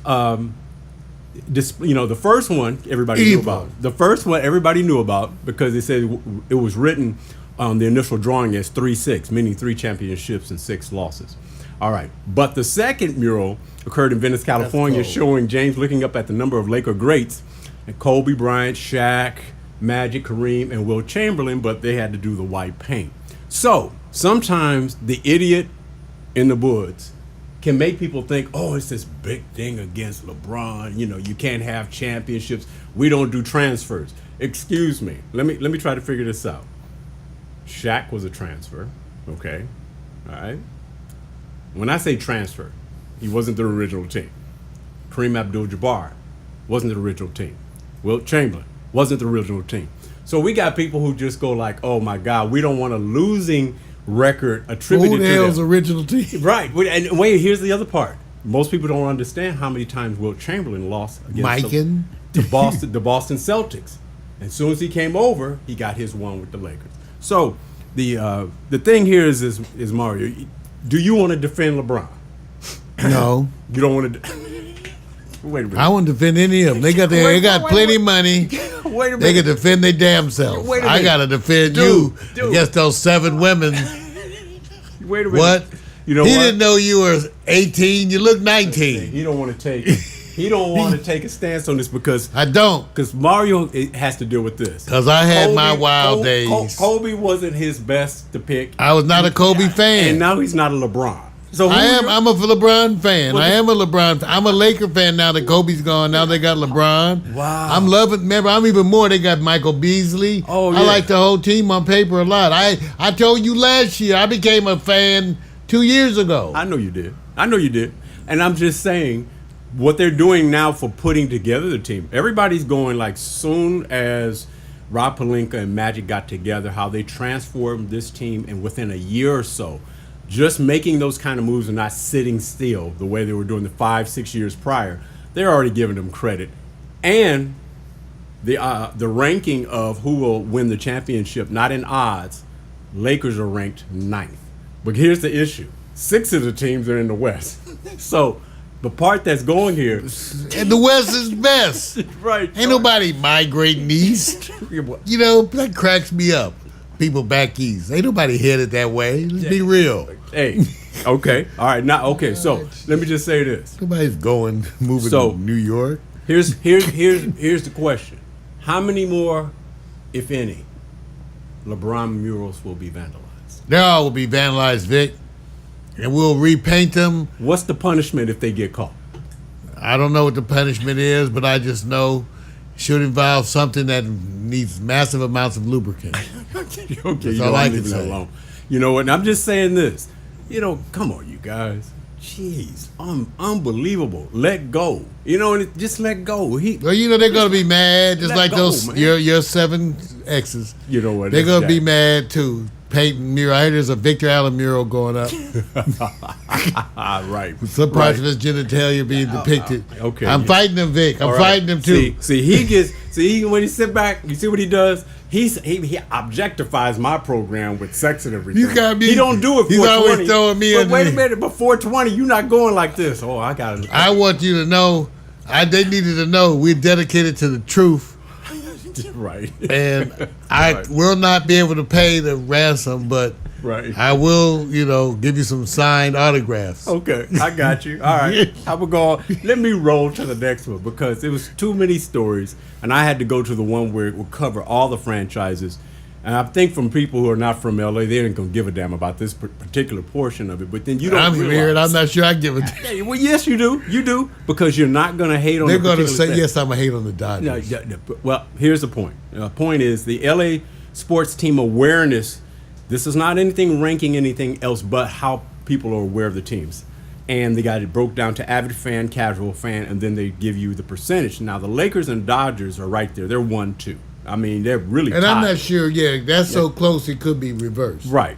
the first one everybody knew about. The first one everybody knew about because it said it was written on the initial drawing as 3-6, meaning 3 championships and 6 losses. All right, but the second mural occurred in Venice, California, showing James looking up at the number of Laker greats, and Kobe Bryant, Shaq, Magic, Kareem, and Wilt Chamberlain, but they had to do the white paint. So sometimes the idiot in the woods can make people think, oh, it's this big thing against LeBron. You know, you can't have championships. We don't do transfers. Excuse me. Let me try to figure this out. Shaq was a transfer. Okay. All right. When I say transfer, he wasn't the original team. Kareem Abdul-Jabbar wasn't the original team. Wilt Chamberlain wasn't the original team. So we got people who just go like, oh my God, we don't want a losing record attributed Who the to hell's them. original team? Right. And wait, here's the other part. Most people don't understand how many times Wilt Chamberlain lost against the Boston Celtics. And as soon as he came over, he got his one with the Lakers. So the thing here is Mario, do you want to defend LeBron? No. You don't want to. Wait a minute. I won't defend any of them. They got plenty of money. Wait a minute. They can defend their damn selves. Wait a I minute. gotta defend Dude. you against those 7 women. Wait a minute. What? You know he what? didn't know you were 18. You look 19. He don't want to take. He don't want to take a stance on this because I don't. Because Mario has to deal with this. Because I had my wild days. Kobe wasn't his best to pick. I was not a Kobe fan. And now he's not a LeBron. So I'm a LeBron fan. I am a LeBron fan. I'm a Laker fan now that Kobe's gone. Now they got LeBron. Wow. I'm loving. Remember, I'm even more. They got Michael Beasley. Oh, I yeah. like the whole team on paper a lot. I told you last year I became a fan 2 years ago. I know you did. And I'm just saying what they're doing now for putting together the team. Everybody's going like soon as Rob Pelinka and Magic got together, how they transformed this team, and within a year or so, just making those kind of moves and not sitting still the way they were doing the 5-6 years prior, they're already giving them credit. And the ranking of who will win the championship, not in odds, Lakers are ranked 9th. But here's the issue. 6 of the teams are in the West. So the part that's going here, And the West is best. right? Ain't nobody migrating east. You know, that cracks me up. People back east. Ain't nobody headed that way. Let's be real. Hey, okay, all right, now okay. So let me just say this. Nobody's moving So- to New York. Here's the question: how many more, if any, LeBron murals will be vandalized? They all will be vandalized, Vic. And we'll repaint them. What's the punishment if they get caught? I don't know what the punishment is, but I just know it should involve something that needs massive amounts of lubricant. Okay, That's you all know, I I'm can leaving that say. alone. You know what? And I'm just saying this. You know, come on, you guys. Jeez, unbelievable. Let go. You know, and just let go. Well, you know they're gonna be mad, just Let like go, those man. your 7 exes. You know what? They're that's gonna be Jack. mad too. Painting mural. I heard there's a Victor Allen mural going up. Right. Some parts of his genitalia being depicted. Okay. I'm fighting him, Vic. I'm All right. fighting him too. See, when he sit back, you see what he does? He objectifies my program with sex and everything. You got me- He don't do it. he's 420. always throwing me But under wait a the- minute, but 420, you not going like this. Oh, I got it. I want you to know. They needed to know we're dedicated to the truth, Right. and I Right. will not be able to pay the ransom, but Right. I will, give you some signed autographs. Okay, I got you. All right, I will go. Let me roll to the next one because it was too many stories, and I had to go to the one where it will cover all the franchises. And I think from people who are not from LA, they ain't gonna give a damn about this particular portion of it. But then you don't. I'm realize, here, and I'm not sure I give a damn. Hey, well, yes, you do. You do because you're not gonna hate on. They're the going to particular say, thing. yes, I'm going to hate on the Dodgers. No, well, here's the point. The point is the LA sports team awareness. This is not anything ranking anything else but how people are aware of the teams. And they got it broke down to avid fan, casual fan, and then they give you the percentage. Now, the Lakers and Dodgers are right there. They're 1-2. I mean, they're really And I'm tied. not sure, that's so close it could be reversed. Right.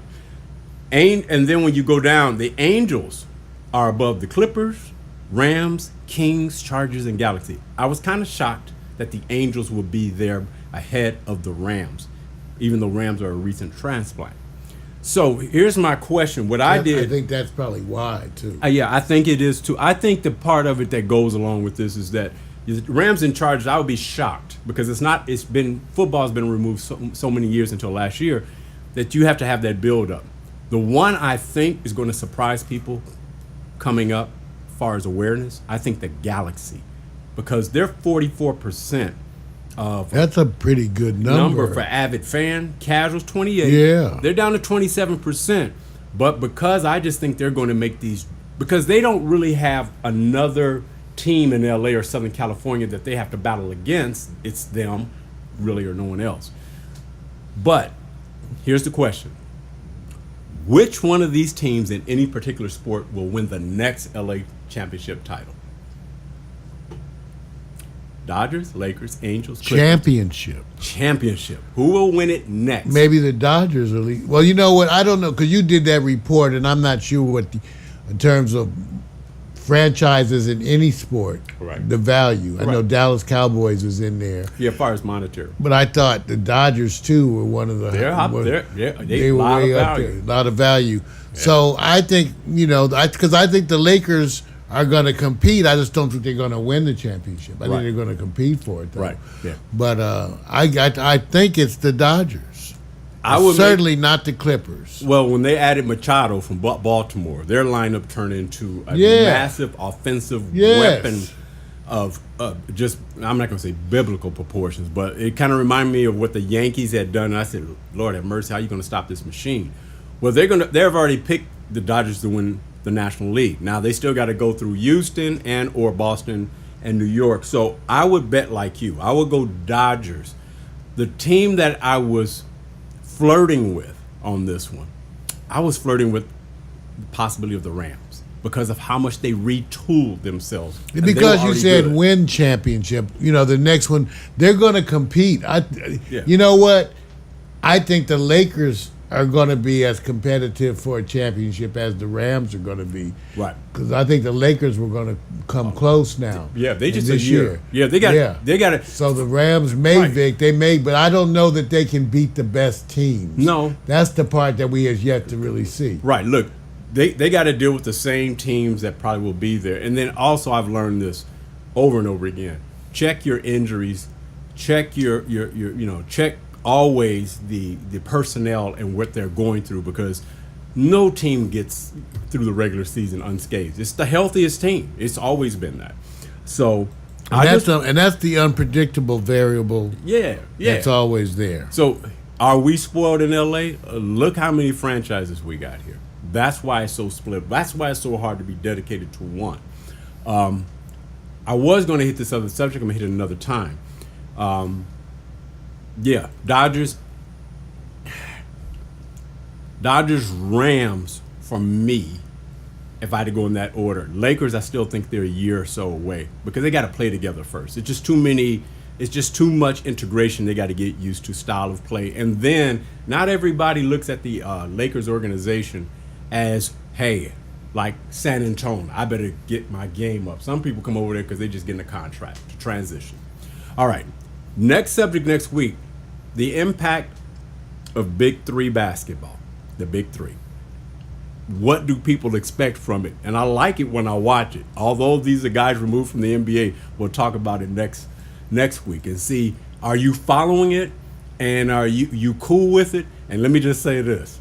And then when you go down, the Angels are above the Clippers, Rams, Kings, Chargers, and Galaxy. I was kind of shocked that the Angels would be there ahead of the Rams, even though Rams are a recent transplant. So here's my question. What I did. I think that's probably why, too. Yeah, I think it is too. I think the part of it that goes along with this is that the Rams and Chargers, I would be shocked because football's been removed so many years until last year that you have to have that build up. The one I think is going to surprise people coming up as far as awareness, I think the Galaxy, because they're 44% of That's a pretty good number. for avid fan, casuals 28. Yeah. They're down to 27%. But because I just think they're going to make these, because they don't really have another team in LA or Southern California that they have to battle against. It's them, really, or no one else. But here's the question. Which one of these teams in any particular sport will win the next LA championship title? Dodgers, Lakers, Angels, Clippers. Championship. Who will win it next? Maybe the Dodgers are. Well, you know what? I don't know because you did that report, and I'm not sure what, in terms of franchises in any sport, Right. the value. I know Right. Dallas Cowboys was in there, Yeah, as far as monetary. but I thought the Dodgers too were one of the. They're up there. They were lot way of up value. there, a lot of value. So I think because I think the Lakers are going to compete. I just don't think they're going to win the championship. I Right. think they're going to compete for it, though. Right, yeah. But I think it's the Dodgers. I would Certainly not the Clippers. Well, when they added Machado from Baltimore, their lineup turned into a Yeah. massive offensive Yes. weapon of just, I'm not going to say biblical proportions, but it kind of reminded me of what the Yankees had done. And I said, Lord have mercy, how are you going to stop this machine? Well, they've already picked the Dodgers to win the National League. Now, they still got to go through Houston or Boston and New York. So I would bet like you. I would go Dodgers. The team that I was flirting with on this one, I was flirting with the possibility of the Rams because of how much they retooled themselves. And they were Because you already said good. win championship, the next one, they're going to compete. Yeah. You know what? I think the Lakers are going to be as competitive for a championship as the Rams are going to be. Right. Because I think the Lakers were going to come close now. Yeah, they just this a year. Yeah, they got it. So the Rams may, Right. Vic, they may, but I don't know that they can beat the best teams. No. That's the part that we have yet to really see. Right. Look, they got to deal with the same teams that probably will be there. And then also I've learned this over and over again. Check your injuries. Check your check always the personnel and what they're going through because no team gets through the regular season unscathed. It's the healthiest team. It's always been that. So And that's the unpredictable variable yeah. that's always there. So are we spoiled in LA? Look how many franchises we got here. That's why it's so split. That's why it's so hard to be dedicated to one. I was going to hit this other subject. I'm going to hit it another time. Yeah, Dodgers, Rams, for me, if I had to go in that order. Lakers, I still think they're a year or so away because they got to play together first. It's just too many. It's just too much integration. They got to get used to style of play, and then not everybody looks at the Lakers organization as, hey, like San Antonio, I better get my game up. Some people come over there because they just getting a contract to transition. All right, next subject next week, the impact of Big Three basketball, the Big Three. What do people expect from it? And I like it when I watch it. Although these are guys removed from the NBA, we'll talk about it next week and see, are you following it and are you cool with it? And let me just say this.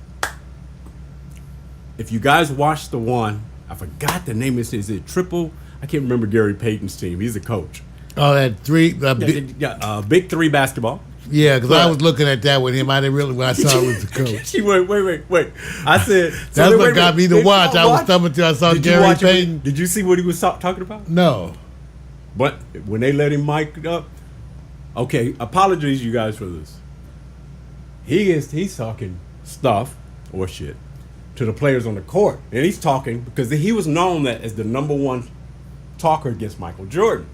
If you guys watched the one, I forgot the name, is it Triple? I can't remember Gary Payton's team. He's a coach. Oh, that three. Big Three basketball. Yeah, because I was looking at that with him. I didn't really when I saw it was the coach. Wait. I said that's what got me to watch. I was stumbling till I saw Gary Payton. Did you see what he was talking about? No. But when they let him mic up, okay, apologies you guys for this. He's talking stuff or shit to the players on the court, and he's talking because he was known as the number one talker against Michael Jordan.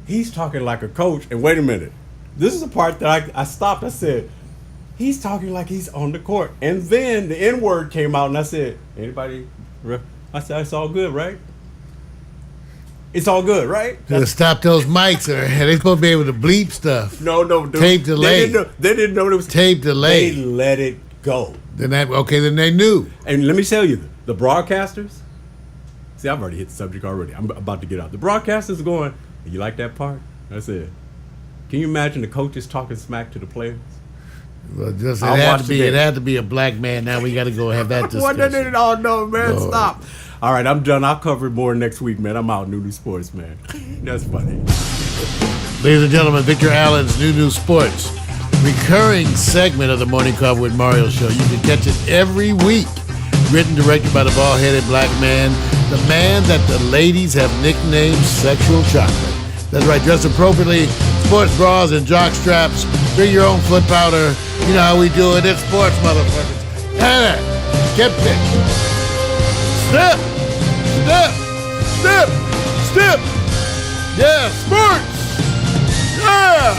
He's talking like a coach, and wait a minute, this is the part that I stopped. I said, he's talking like he's on the court, and then the N-word came out, and I said, anybody? I said, it's all good, right? It's all good, right? Stop those mics, or they supposed to be able to bleep stuff. No, dude. Tape delay. They didn't know it was tape delay. They let it go. Then they knew. And let me tell you, the broadcasters. See, I've already hit the subject already. I'm about to get out. The broadcasters are going, you like that part? I said, can you imagine the coaches talking smack to the players? Well, it had to be a black man. Now we got to go have that discussion. Oh no, man, stop. All right, I'm done. I'll cover more next week, man. I'm out. New Sports, man. That's funny. Ladies and gentlemen, Victor Allen's New Sports, recurring segment of the Morning Coffee with Mario show. You can catch it every week. Written, directed by the bald-headed black man, the man that the ladies have nicknamed Sexual Chocolate. That's right, dress appropriately, sports bras and jock straps, bring your own foot powder. You know how we do it. It's sports, motherfuckers. Hannah, get it. Step, step, step, step. Yeah, sports. Yeah.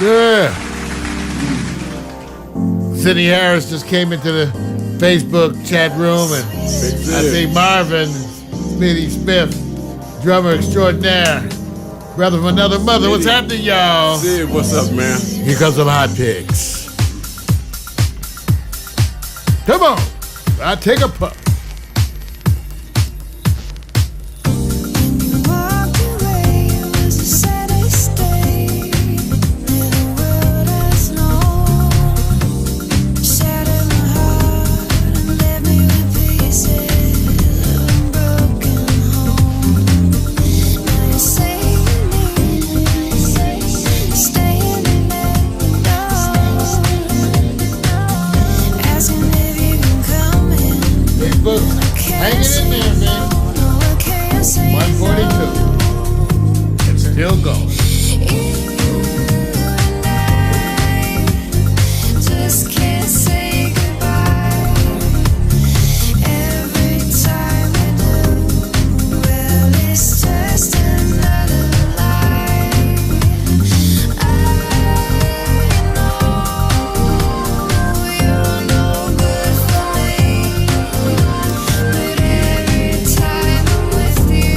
Yeah. Sidney Harris just came into the Facebook chat room, and I see Marvin Smitty Smith, drummer extraordinaire, brother from another mother. What's happening, y'all? Sid, what's up, man? Here comes some hot picks. Come on, I take a puff. Hanging in there, man. 142. It's still going. Just can't say goodbye. Every time we do, well, it's just another lie. I know you're no good for me, but every time I'm with you,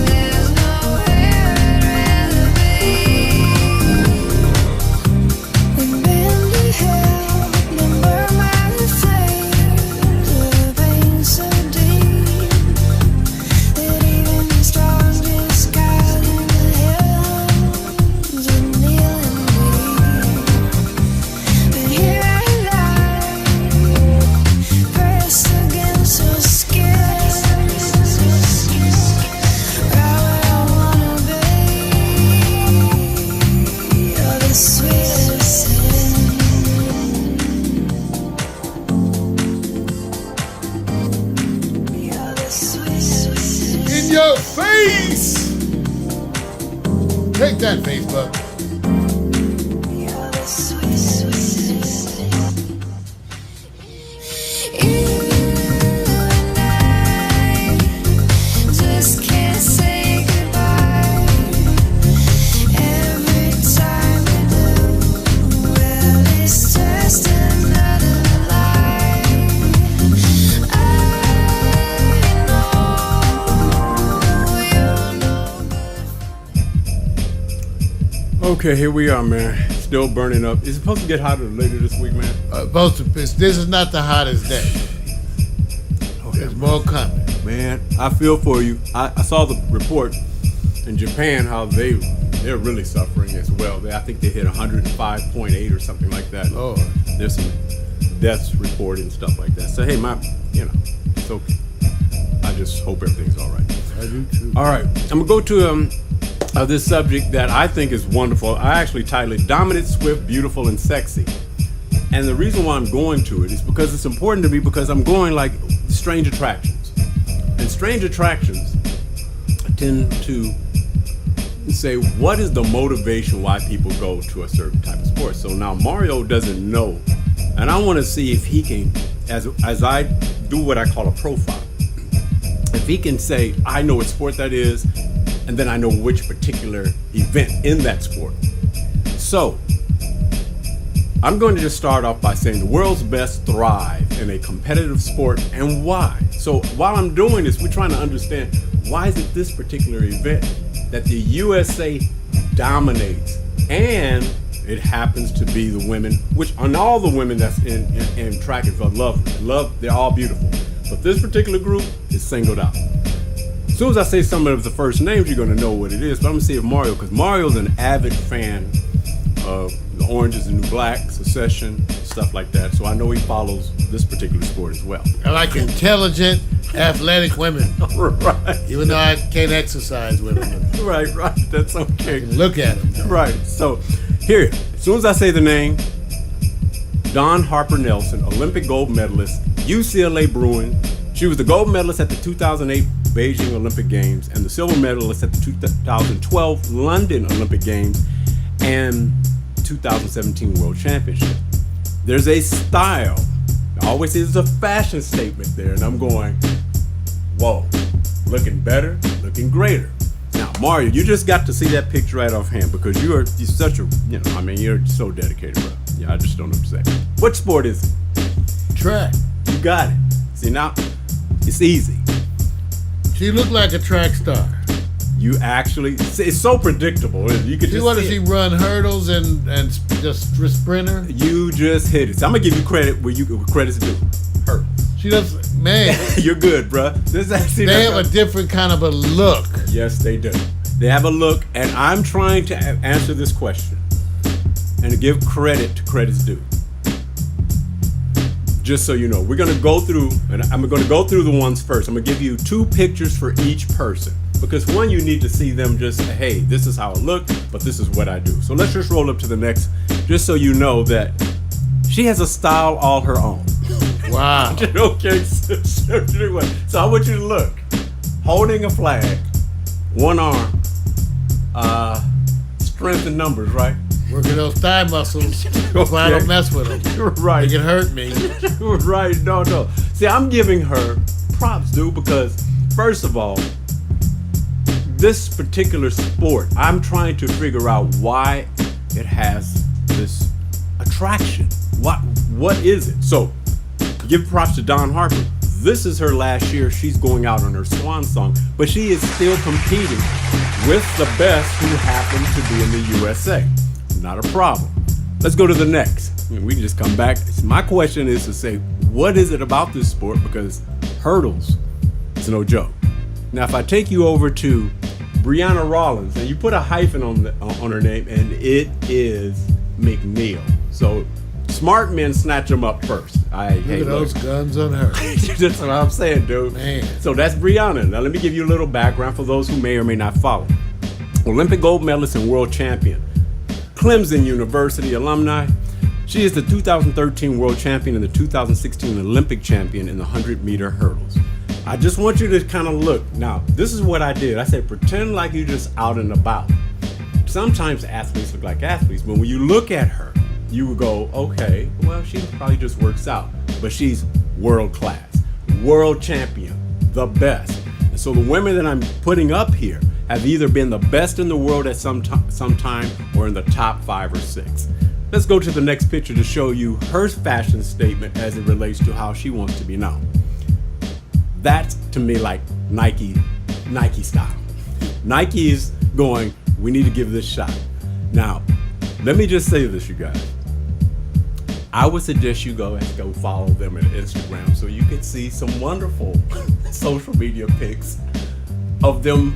there's nowhere I'd rather be. We've been to hell, been burned by the flames of pain so deep that even the strongest God in the heavens would kneel and weep. But here I lie, pressed against your skin, right where I wanna be. You're the sweetest sin. You're the sweetest sin. In your face! Take that, Facebook. You're the sweetest sin. Okay, here we are, man. Still burning up. Is it supposed to get hotter later this week, man? This is not the hottest day. There's more coming. Man, I feel for you. I saw the report in Japan how they're really suffering as well. I think they hit 105.8 or something like that. Lord. There's some deaths reported and stuff like that. So hey, it's okay. I just hope everything's all right. I do too. All right, I'm gonna go to this subject that I think is wonderful. I actually titled it "Dominant, Swift, Beautiful, and Sexy." And the reason why I'm going to it is because it's important to me, because I'm going like strange attractions. And strange attractions tend to say, what is the motivation why people go to a certain type of sport? So now Mario doesn't know. And I want to see if he can, as I do what I call a profile, if he can say, I know what sport that is, and then I know which particular event in that sport. So I'm going to just start off by saying the world's best thrive in a competitive sport, and why. So while I'm doing this, we're trying to understand, why is it this particular event that the USA dominates, and it happens to be the women, which on all the women that's in track and field, love, they're all beautiful. But this particular group is singled out. As soon as I say some of the first names, you're going to know what it is. But I'm going to say Mario, because Mario's an avid fan of the Orange is the New Black, Secession, stuff like that. So I know he follows this particular sport as well. I like intelligent, athletic women. Right. Even though I can't exercise with them. Right. That's okay. Look at them. Right. So here, as soon as I say the name, Dawn Harper Nelson, Olympic gold medalist, UCLA Bruin. She was the gold medalist at the 2008 Beijing Olympic Games and the silver medalist at the 2012 London Olympic Games and 2017 World Championship. There's a style. I always say there's a fashion statement there, and I'm going, whoa, looking better, looking greater. Now, Mario, you just got to see that picture right offhand, because you're such a, you're so dedicated, bro. Yeah, I just don't know what to say. What sport is it? Track. You got it. See, now, it's easy. She looked like a track star. You actually, it's so predictable. You could You just want to see see it. run hurdles and just sprinter? You just hit it. So I'm gonna give you credit where credit's due. Hurdles. She does, man. You're good, bro. This actually They have a different kind of a look. Yes, they do. They have a look, and I'm trying to answer this question and to give credit to credit's due. Just so you know, we're gonna go through, and I'm gonna go through the ones first. I'm gonna give you 2 pictures for each person, because one, you need to see them just, hey, this is how I look, but this is what I do. So let's just roll up to the next, just so you know that she has a style all her own. Wow. Okay, so I want you to look, holding a flag, one arm, strength in numbers, right? Working those thigh muscles. That's why I don't mess with them. Right. They can hurt me. Right, no. See, I'm giving her props, dude, because first of all, this particular sport, I'm trying to figure out why it has this attraction. What is it? So, give props to Dawn Harper. This is her last year. She's going out on her swan song, but she is still competing with the best who happen to be in the USA. Not a problem. Let's go to the next. We can just come back. My question is to say, what is it about this sport? Because hurdles is no joke. Now, if I take you over to Brianna Rollins, and you put a hyphen on her name, and it is McNeil. So smart men snatch them up first. Look at those guns on her. That's what I'm saying, dude. Man. So that's Brianna. Now let me give you a little background for those who may or may not follow. Olympic gold medalist and world champion. Clemson University alumni. She is the 2013 world champion and the 2016 Olympic champion in the 100-meter hurdles. I just want you to kind of look. Now, this is what I did. I said, pretend like you're just out and about. Sometimes athletes look like athletes, but when you look at her, you would go, okay, well, she probably just works out. But she's world class, world champion, the best. And so the women that I'm putting up here have either been the best in the world at some time or in the top 5 or 6. Let's go to the next picture to show you her fashion statement as it relates to how she wants to be known. That's to me like Nike style. Nike is going, we need to give this shot. Now, let me just say this, you guys. I would suggest you go follow them on Instagram so you can see some wonderful social media pics of them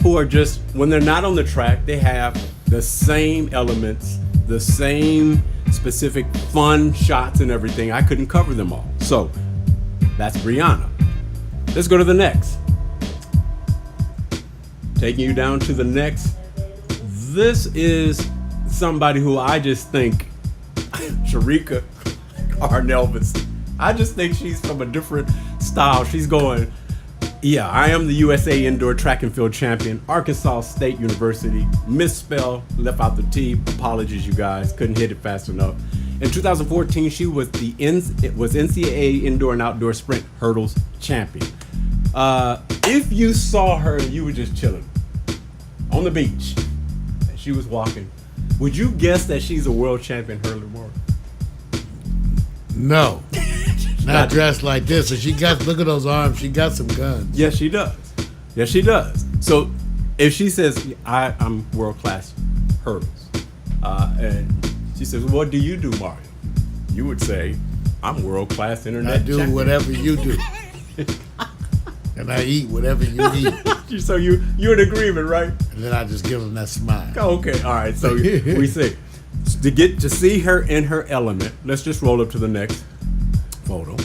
who are just, when they're not on the track, they have the same elements, the same specific fun shots and everything. I couldn't cover them all. So that's Brianna. Let's go to the next. Taking you down to the next. This is somebody who I just think, Sharika Arnelvis. I just think she's from a different style. She's going, yeah, I am the USA Indoor Track and Field Champion, Arkansas State University. Misspell, left out the T. Apologies, you guys. Couldn't hit it fast enough. In 2014, she was NCAA Indoor and Outdoor Sprint Hurdles Champion. If you saw her and you were just chilling on the beach and she was walking, would you guess that she's a world champion hurdler, Mark? No. Not dressed like this. So she got, look at those arms. She got some guns. Yes, she does. Yes, she does. So if she says, I'm world-class hurdles, and she says, what do you do, Mario? You would say, I'm world-class internet I do champion. whatever you do. And I eat whatever you eat. So you're in agreement, right? And then I just give them that smile. Okay, all right. So we say, to get to see her in her element, let's just roll up to the next photo.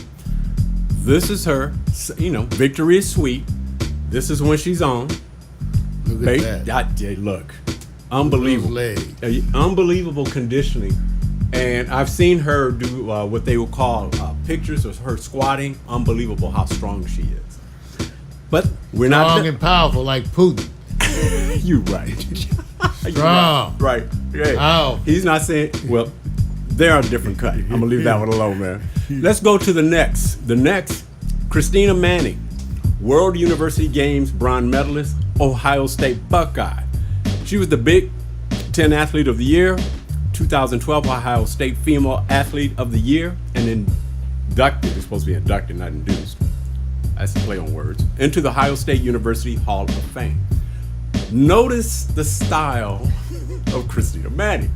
This is her, victory is sweet. This is when she's on. Look at that. Look, unbelievable. Those legs. Unbelievable conditioning. And I've seen her do what they would call pictures of her squatting. Unbelievable how strong she is. But we're not strong and powerful like Putin. You're right. Strong. Right. Yeah. Oh. He's not saying, well, they're a different cut. I'm going to leave that one alone, man. Let's go to the next. The next, Christina Manning, World University Games bronze medalist, Ohio State Buckeye. She was the Big Ten Athlete of the Year, 2012 Ohio State Female Athlete of the Year, and inducted, it's supposed to be inducted, not induced, that's a play on words, into the Ohio State University Hall of Fame. Notice the style of Christina Manning,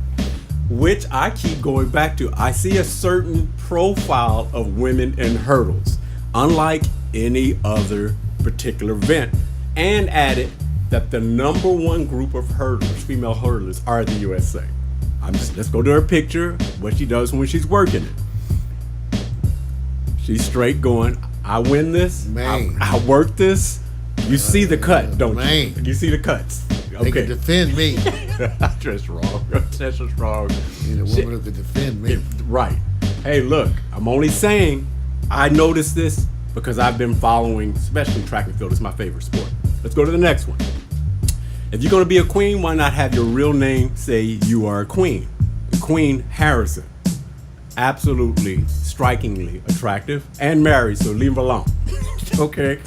which I keep going back to. I see a certain profile of women in hurdles, unlike any other particular event, and added that the number one group of hurdlers, female hurdlers, are the USA. Let's go to her picture, what she does when she's working it. She's straight going, I win this, I work this. You see the cut, don't you? You see the cuts. Okay. They can defend me. That's just wrong. That's just wrong. Need a woman who can defend me. Right. Hey, look, I'm only saying I noticed this because I've been following, especially track and field. It's my favorite sport. Let's go to the next one. If you're going to be a queen, why not have your real name say you are a queen? Queen Harrison. Absolutely, strikingly attractive and married, so leave her alone. Okay?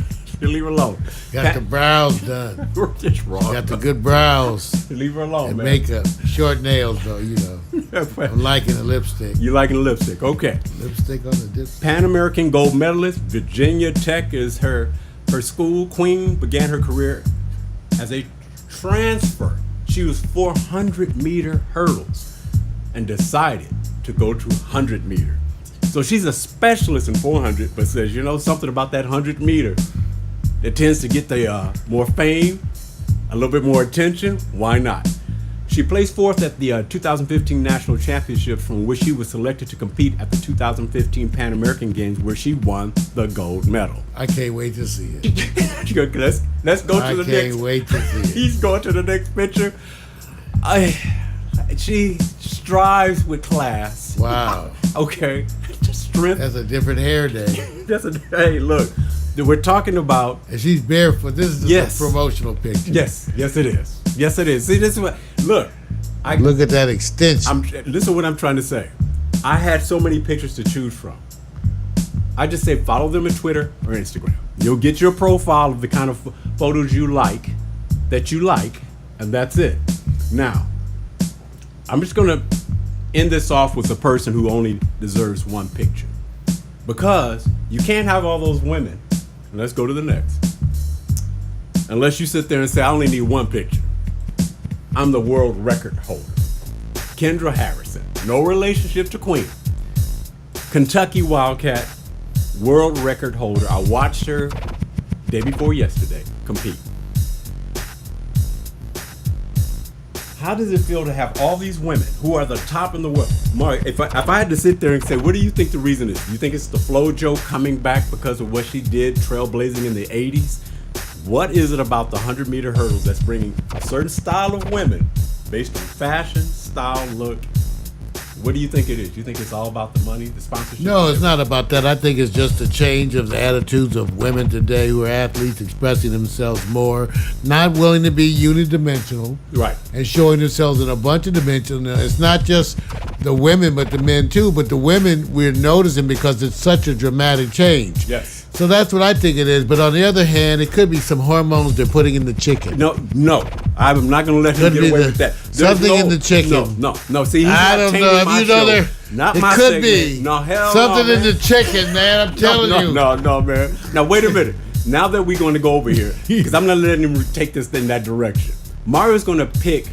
Leave her alone. Got the brows done. Just wrong. Got the good brows. Leave her alone, And man. makeup. Short nails, though, I'm liking the lipstick. You liking the lipstick? Okay. Lipstick on the dip. Pan American gold medalist. Virginia Tech is her school. Queen began her career as a transfer. She was 400-meter hurdles and decided to go to 100-meter. So she's a specialist in 400, but says, something about that 100-meter that tends to get the more fame, a little bit more attention. Why not? She placed fourth at the 2015 National Championships, from which she was selected to compete at the 2015 Pan American Games, where she won the gold medal. I can't wait to see it. Let's go to the next. I can't wait to see it. He's going to the next picture. She strives with class. Wow. Okay. Strength. That's a different hair day. Hey, look. We're talking about. And she's barefoot. This is just a promotional picture. Yes it is. Yes, it is. See, this is what. Look. Look at that extension. Listen to what I'm trying to say. I had so many pictures to choose from. I just say follow them on Twitter or Instagram. You'll get your profile of the kind of photos you like, and that's it. Now, I'm just going to end this off with a person who only deserves one picture. Because you can't have all those women. And let's go to the next. Unless you sit there and say, I only need one picture. I'm the world record holder. Kendra Harrison. No relationship to Queen. Kentucky Wildcat, world record holder. I watched her day before yesterday compete. How does it feel to have all these women who are the top in the world? Mark, if I had to sit there and say, what do you think the reason is? Do you think it's the FloJo coming back because of what she did, trailblazing in the 80s? What is it about the 100-meter hurdles that's bringing a certain style of women based on fashion, style, look? What do you think it is? Do you think it's all about the money, the sponsorship? No, it's not about that. I think it's just a change of the attitudes of women today who are athletes expressing themselves more, not willing to be unidimensional. Right. And showing themselves in a bunch of dimensions. It's not just the women, but the men too. But the women we're noticing because it's such a dramatic change. Yes. So that's what I think it is. But on the other hand, it could be some hormones they're putting in the chicken. No. I'm not going to let him Could get be away the- with that. something in the chicken. No. See, he's I not don't tainting know. If my you know show. there, Not it my could segment. be No, hell something no, in man. the chicken, man. I'm telling you. No, man. Now, wait a minute. Now that we're going to go over here, because I'm not letting him take this in that direction. Mario's going to pick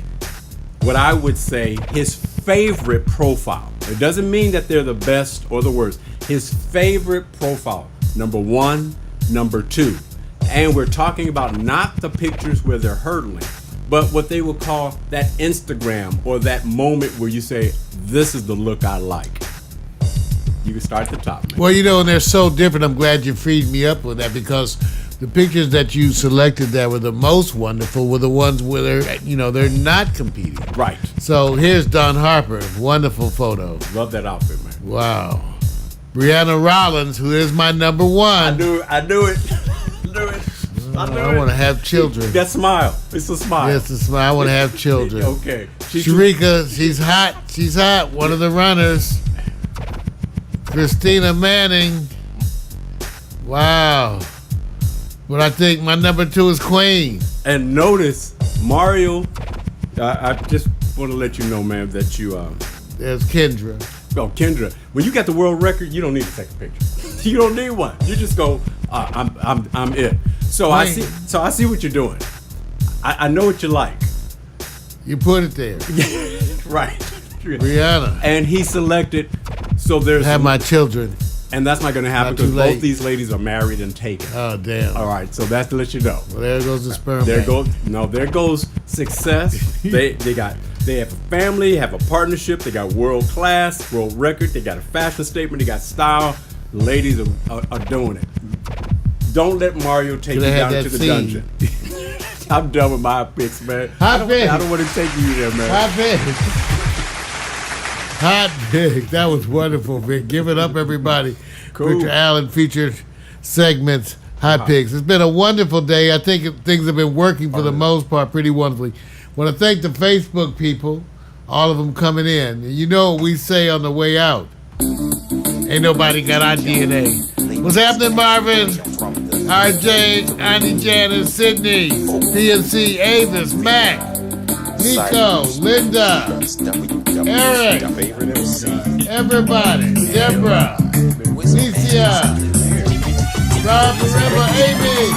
what I would say his favorite profile. It doesn't mean that they're the best or the worst. His favorite profile. Number 1, number 2. And we're talking about not the pictures where they're hurdling, but what they would call that Instagram or that moment where you say, this is the look I like. You can start at the top, man. Well, and they're so different. I'm glad you freed me up with that because the pictures that you selected that were the most wonderful were the ones where they're not competing. Right. So here's Don Harper. Wonderful photo. Love that outfit, man. Wow. Brianna Rollins, who is my number one. I knew it. I knew it. I want to have children. That smile. It's a smile. Yes, it's my, I want to have children. Okay. Sharika, she's hot. She's hot. One of the runners. Christina Manning. Wow. But I think my number 2 is Queen. And notice, Mario, I just want to let you know, man, that you... There's Kendra. Oh, Kendra, when you got the world record, you don't need to take a picture. You don't need one. You just go, I'm it. So I see what you're doing. I know what you like. You put it there. Right. Brianna. And he selected, so there's... Have my children. And that's not going to happen Not too because late. both these ladies are married and taken. Oh, damn. All right, so that's to let you know. Well, there goes the sperm There bank. goes success. They have a family, have a partnership. They got world class, world record. They got a fashion statement. They got style. The ladies are doing it. Don't let Mario take you Coulda had down that to the scene. dungeon. I'm done with my picks, man. Hot pig. I don't want to take you there, man. Hot pig. Hot pig. That was wonderful, Vic. Give it up, everybody. Cool. Victor Allen featured segments, Hot Pigs. It's been a wonderful day. I think things have been working for the most part pretty wonderfully. Want to thank the Facebook people, all of them coming in. And you know what we say on the way out. Ain't nobody got our DNA. What's happening, Marvin? RJ, Auntie Janice, Sydney, PNC, Avis, Mac, Nico, Linda, Eric, everybody, Deborah, Alicia, Rob Forever, Amy.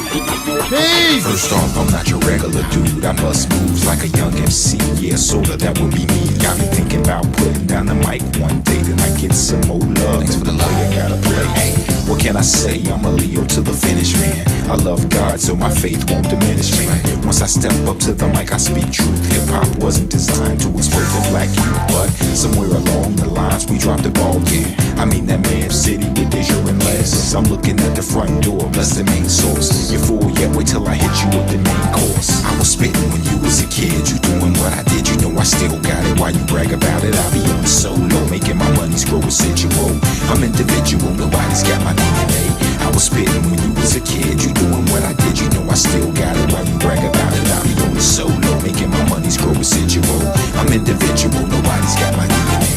Peace. First off, I'm not your regular dude. I bust moves like a young MC. Yeah, sorta, that would be me. Got me thinking about putting down the mic one day. Then I get some more love. Thanks for the love you gotta play. Hey, what can I say? I'm a Leo to the finish, man. I love God, so my faith won't diminish me. Once I step up to the mic, I speak truth. Hip hop wasn't designed to exploit the black youth, but somewhere along the lines we dropped the ball. Yeah, I mean that man city with the and glasses. I'm looking at the front door, bless the main source. You're full yet, wait till I hit you with the main course. I was spitting when you was a kid, you doing what I did. You know I still got it. Why you brag about it? I be on the solo, making my money's grow residual. I'm individual, nobody's got my DNA. I was spitting when you was a kid, you doing what I did. You know I still got it. Why you brag about it? I be on the solo, making my money's grow residual. I'm individual, nobody's got my DNA.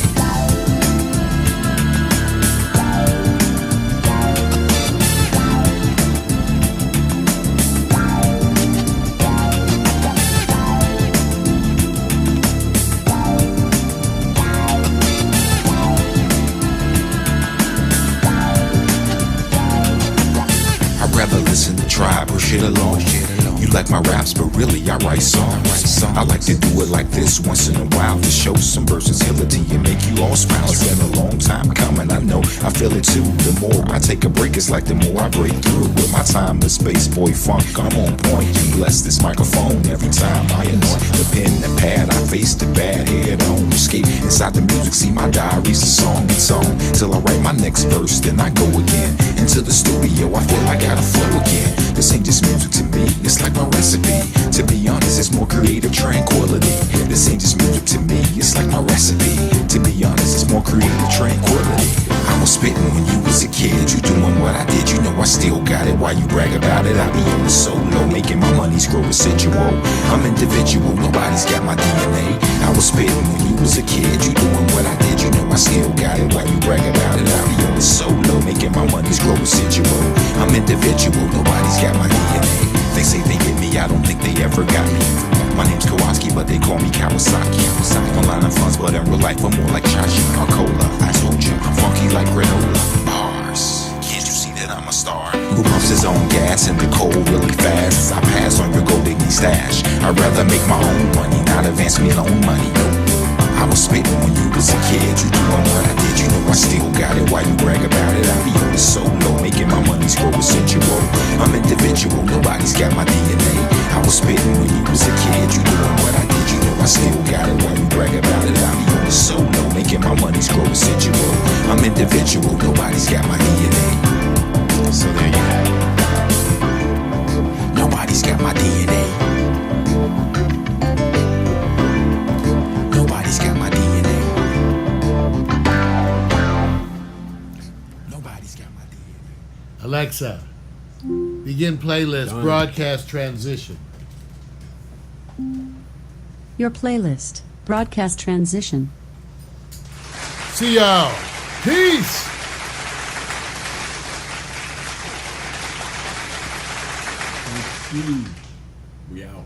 I'd rather listen to Tribe or shit alone. You like my raps, but really I write songs. I like to do it like this once in a while to show some versatility and make you all smile. It's been a long time coming, I know, I feel it too. The more I take a break, it's like the more I break through. With my time and space, boy funk, I'm on point. You bless this microphone every time I anoint the pen and pad. I face the bad head on, escape inside the music. See my diary's a song and song till I write my next verse. Then I go again into the studio. I feel I gotta flow again. This ain't just music to me, it's like my recipe. To be honest, it's more creative tranquility. This ain't just music to me, it's like my recipe. To be honest, it's more creative tranquility. I was spitting when you was a kid. You doing what I did, you know I still got it. Why you brag about it? I be on the solo, making my money grow residual. I'm individual, nobody's got my DNA. I was spitting when you was a kid. You doing what I did, you know I still got it. Why you brag about it? I be on the solo, making my money grow residual. I'm individual, nobody's got my DNA. They say they get me, I don't think they ever got me. My name's Kowalski, but they call me Kawasaki. Online I'm funds, but in real life I'm more like Chachi or Cola. I told you, I'm funky like granola. Bars, can't you see that I'm a star? Who pumps his own gas in the cold really fast? I pass on your gold digging stash. I'd rather make my own money, not advance me loan money. I was spitting when you was a kid. You doing what I did, you know I still got it. Why you brag about it? I be on the solo, making my money grow residual. I'm individual, nobody's got my DNA. I was spitting when you was a kid. You doing what I did, you know I still got it. Why you brag about it? I be on the solo, making my money grow residual. I'm individual, nobody's got my DNA. So there you have it. Nobody's got my DNA. Nobody's got my DNA. Nobody's got my DNA. Alexa, begin playlist, Done. broadcast transition. Your playlist. Broadcast transition. See y'all. Peace. We out.